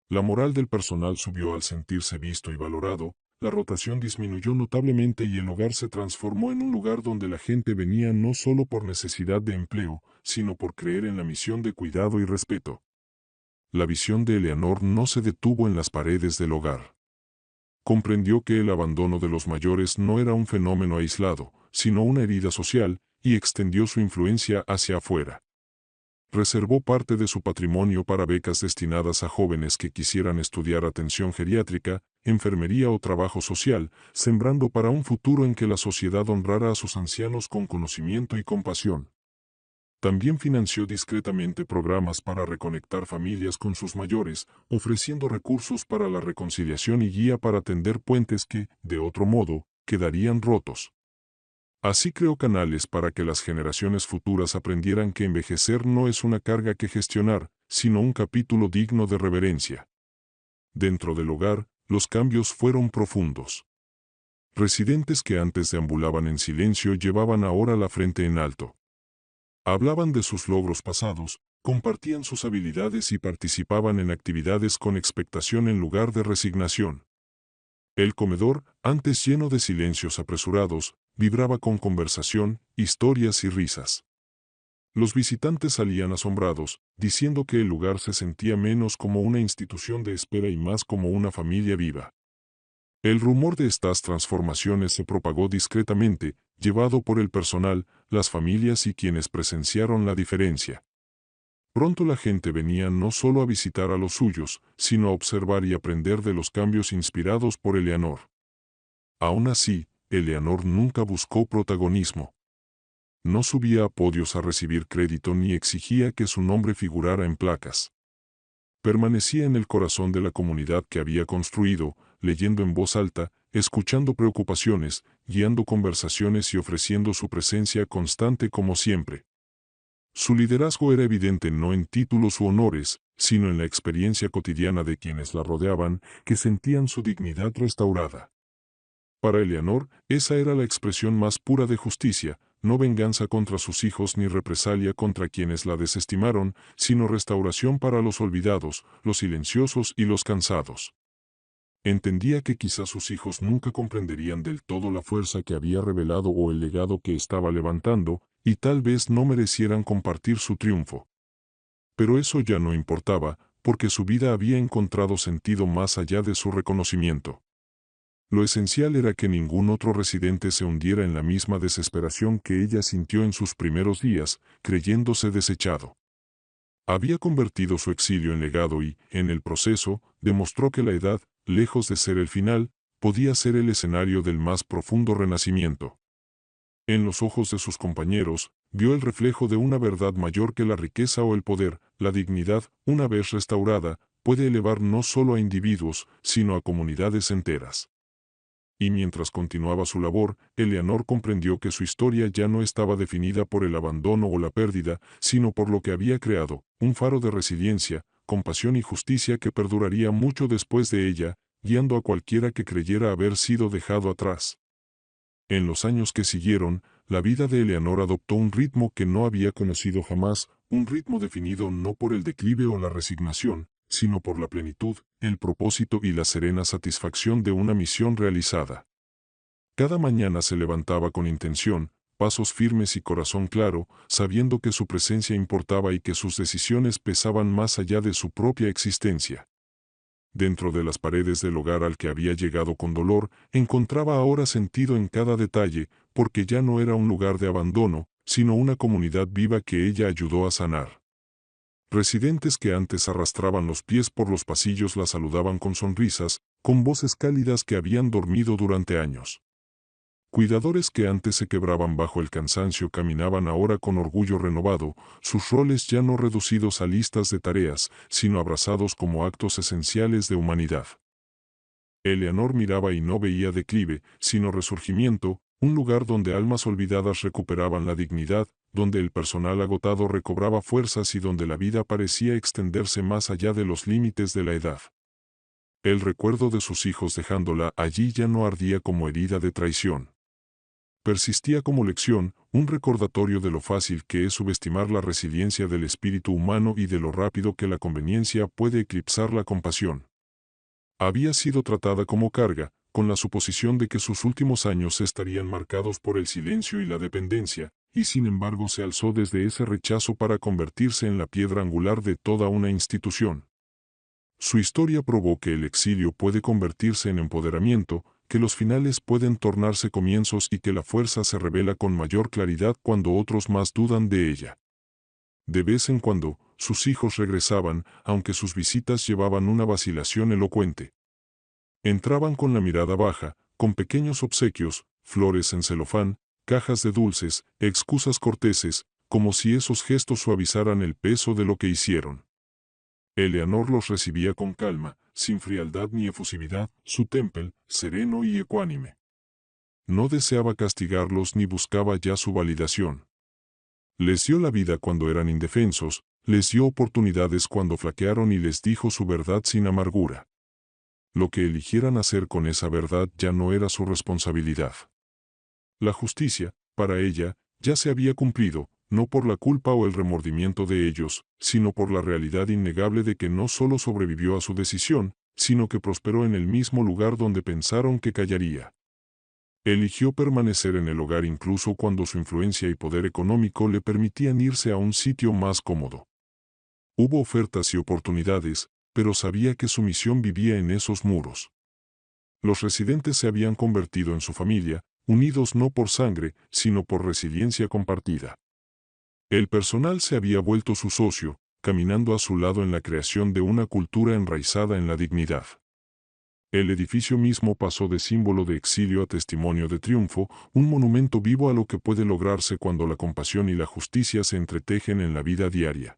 La moral del personal subió al sentirse visto y valorado, la rotación disminuyó notablemente y el hogar se transformó en un lugar donde la gente venía no solo por necesidad de empleo, sino por creer en la misión de cuidado y respeto. La visión de Eleanor no se detuvo en las paredes del hogar. Comprendió que el abandono de los mayores no era un fenómeno aislado, sino una herida social, y extendió su influencia hacia afuera. Reservó parte de su patrimonio para becas destinadas a jóvenes que quisieran estudiar atención geriátrica, enfermería o trabajo social, sembrando para un futuro en que la sociedad honrara a sus ancianos con conocimiento y compasión. También financió discretamente programas para reconectar familias con sus mayores, ofreciendo recursos para la reconciliación y guía para tender puentes que, de otro modo, quedarían rotos. Así creó canales para que las generaciones futuras aprendieran que envejecer no es una carga que gestionar, sino un capítulo digno de reverencia. Dentro del hogar, los cambios fueron profundos. Residentes que antes deambulaban en silencio llevaban ahora la frente en alto. Hablaban de sus logros pasados, compartían sus habilidades y participaban en actividades con expectación en lugar de resignación. El comedor, antes lleno de silencios apresurados, vibraba con conversación, historias y risas. Los visitantes salían asombrados, diciendo que el lugar se sentía menos como una institución de espera y más como una familia viva. El rumor de estas transformaciones se propagó discretamente, llevado por el personal, las familias y quienes presenciaron la diferencia. Pronto la gente venía no solo a visitar a los suyos, sino a observar y aprender de los cambios inspirados por Eleanor. Aún así, Eleanor nunca buscó protagonismo. No subía a podios a recibir crédito ni exigía que su nombre figurara en placas. Permanecía en el corazón de la comunidad que había construido, leyendo en voz alta, escuchando preocupaciones, guiando conversaciones y ofreciendo su presencia constante como siempre. Su liderazgo era evidente no en títulos u honores, sino en la experiencia cotidiana de quienes la rodeaban, que sentían su dignidad restaurada. Para Eleanor, esa era la expresión más pura de justicia, no venganza contra sus hijos ni represalia contra quienes la desestimaron, sino restauración para los olvidados, los silenciosos y los cansados. Entendía que quizás sus hijos nunca comprenderían del todo la fuerza que había revelado o el legado que estaba levantando, y tal vez no merecieran compartir su triunfo. Pero eso ya no importaba, porque su vida había encontrado sentido más allá de su reconocimiento. Lo esencial era que ningún otro residente se hundiera en la misma desesperación que ella sintió en sus primeros días, creyéndose desechado. Había convertido su exilio en legado y, en el proceso, demostró que la edad, lejos de ser el final, podía ser el escenario del más profundo renacimiento. En los ojos de sus compañeros, vio el reflejo de una verdad mayor que la riqueza o el poder: la dignidad, una vez restaurada, puede elevar no solo a individuos, sino a comunidades enteras. Y mientras continuaba su labor, Eleanor comprendió que su historia ya no estaba definida por el abandono o la pérdida, sino por lo que había creado, un faro de resiliencia, compasión y justicia que perduraría mucho después de ella, guiando a cualquiera que creyera haber sido dejado atrás. En los años que siguieron, la vida de Eleanor adoptó un ritmo que no había conocido jamás, un ritmo definido no por el declive o la resignación, sino por la plenitud, el propósito y la serena satisfacción de una misión realizada. Cada mañana se levantaba con intención, pasos firmes y corazón claro, sabiendo que su presencia importaba y que sus decisiones pesaban más allá de su propia existencia. Dentro de las paredes del hogar al que había llegado con dolor, encontraba ahora sentido en cada detalle, porque ya no era un lugar de abandono, sino una comunidad viva que ella ayudó a sanar. Residentes que antes arrastraban los pies por los pasillos la saludaban con sonrisas, con voces cálidas que habían dormido durante años. Cuidadores que antes se quebraban bajo el cansancio caminaban ahora con orgullo renovado, sus roles ya no reducidos a listas de tareas, sino abrazados como actos esenciales de humanidad. Eleanor miraba y no veía declive, sino resurgimiento, un lugar donde almas olvidadas recuperaban la dignidad, donde el personal agotado recobraba fuerzas y donde la vida parecía extenderse más allá de los límites de la edad. El recuerdo de sus hijos dejándola allí ya no ardía como herida de traición. Persistía como lección, un recordatorio de lo fácil que es subestimar la resiliencia del espíritu humano y de lo rápido que la conveniencia puede eclipsar la compasión. Había sido tratada como carga, con la suposición de que sus últimos años estarían marcados por el silencio y la dependencia, y sin embargo se alzó desde ese rechazo para convertirse en la piedra angular de toda una institución. Su historia probó que el exilio puede convertirse en empoderamiento, que los finales pueden tornarse comienzos y que la fuerza se revela con mayor claridad cuando otros más dudan de ella. De vez en cuando, sus hijos regresaban, aunque sus visitas llevaban una vacilación elocuente. Entraban con la mirada baja, con pequeños obsequios, flores en celofán, cajas de dulces, excusas corteses, como si esos gestos suavizaran el peso de lo que hicieron. Eleanor los recibía con calma, sin frialdad ni efusividad, su temple, sereno y ecuánime. No deseaba castigarlos ni buscaba ya su validación. Les dio la vida cuando eran indefensos, les dio oportunidades cuando flaquearon y les dijo su verdad sin amargura. Lo que eligieran hacer con esa verdad ya no era su responsabilidad. La justicia, para ella, ya se había cumplido, no por la culpa o el remordimiento de ellos, sino por la realidad innegable de que no solo sobrevivió a su decisión, sino que prosperó en el mismo lugar donde pensaron que callaría. Eligió permanecer en el hogar incluso cuando su influencia y poder económico le permitían irse a un sitio más cómodo. Hubo ofertas y oportunidades, pero sabía que su misión vivía en esos muros. Los residentes se habían convertido en su familia, unidos no por sangre, sino por resiliencia compartida. El personal se había vuelto su socio, caminando a su lado en la creación de una cultura enraizada en la dignidad. El edificio mismo pasó de símbolo de exilio a testimonio de triunfo, un monumento vivo a lo que puede lograrse cuando la compasión y la justicia se entretejen en la vida diaria.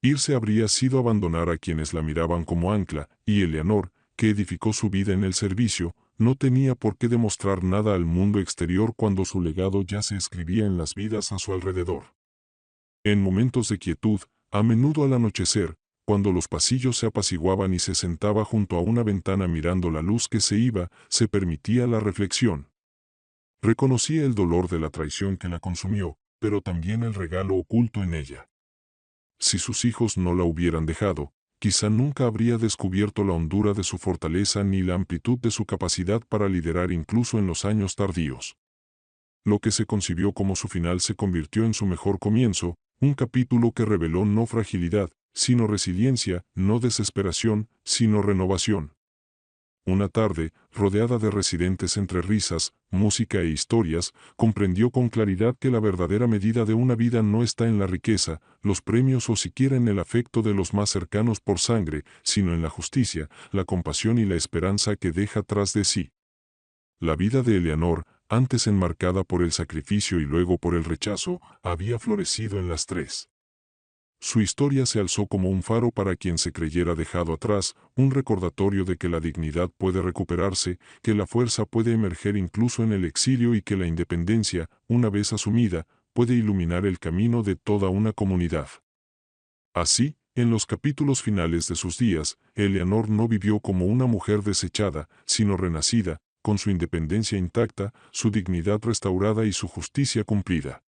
Irse habría sido abandonar a quienes la miraban como ancla, y Eleanor, que edificó su vida en el servicio, no tenía por qué demostrar nada al mundo exterior cuando su legado ya se escribía en las vidas a su alrededor. En momentos de quietud, a menudo al anochecer, cuando los pasillos se apaciguaban y se sentaba junto a una ventana mirando la luz que se iba, se permitía la reflexión. Reconocía el dolor de la traición que la consumió, pero también el regalo oculto en ella. Si sus hijos no la hubieran dejado, quizá nunca habría descubierto la hondura de su fortaleza ni la amplitud de su capacidad para liderar incluso en los años tardíos. Lo que se concibió como su final se convirtió en su mejor comienzo, un capítulo que reveló no fragilidad, sino resiliencia, no desesperación, sino renovación. Una tarde, rodeada de residentes entre risas, música e historias, comprendió con claridad que la verdadera medida de una vida no está en la riqueza, los premios o siquiera en el afecto de los más cercanos por sangre, sino en la justicia, la compasión y la esperanza que deja tras de sí. La vida de Eleanor, antes enmarcada por el sacrificio y luego por el rechazo, había florecido en las tres. Su historia se alzó como un faro para quien se creyera dejado atrás, un recordatorio de que la dignidad puede recuperarse, que la fuerza puede emerger incluso en el exilio y que la independencia, una vez asumida, puede iluminar el camino de toda una comunidad. Así, en los capítulos finales de sus días, Eleanor no vivió como una mujer desechada, sino renacida, con su independencia intacta, su dignidad restaurada y su justicia cumplida.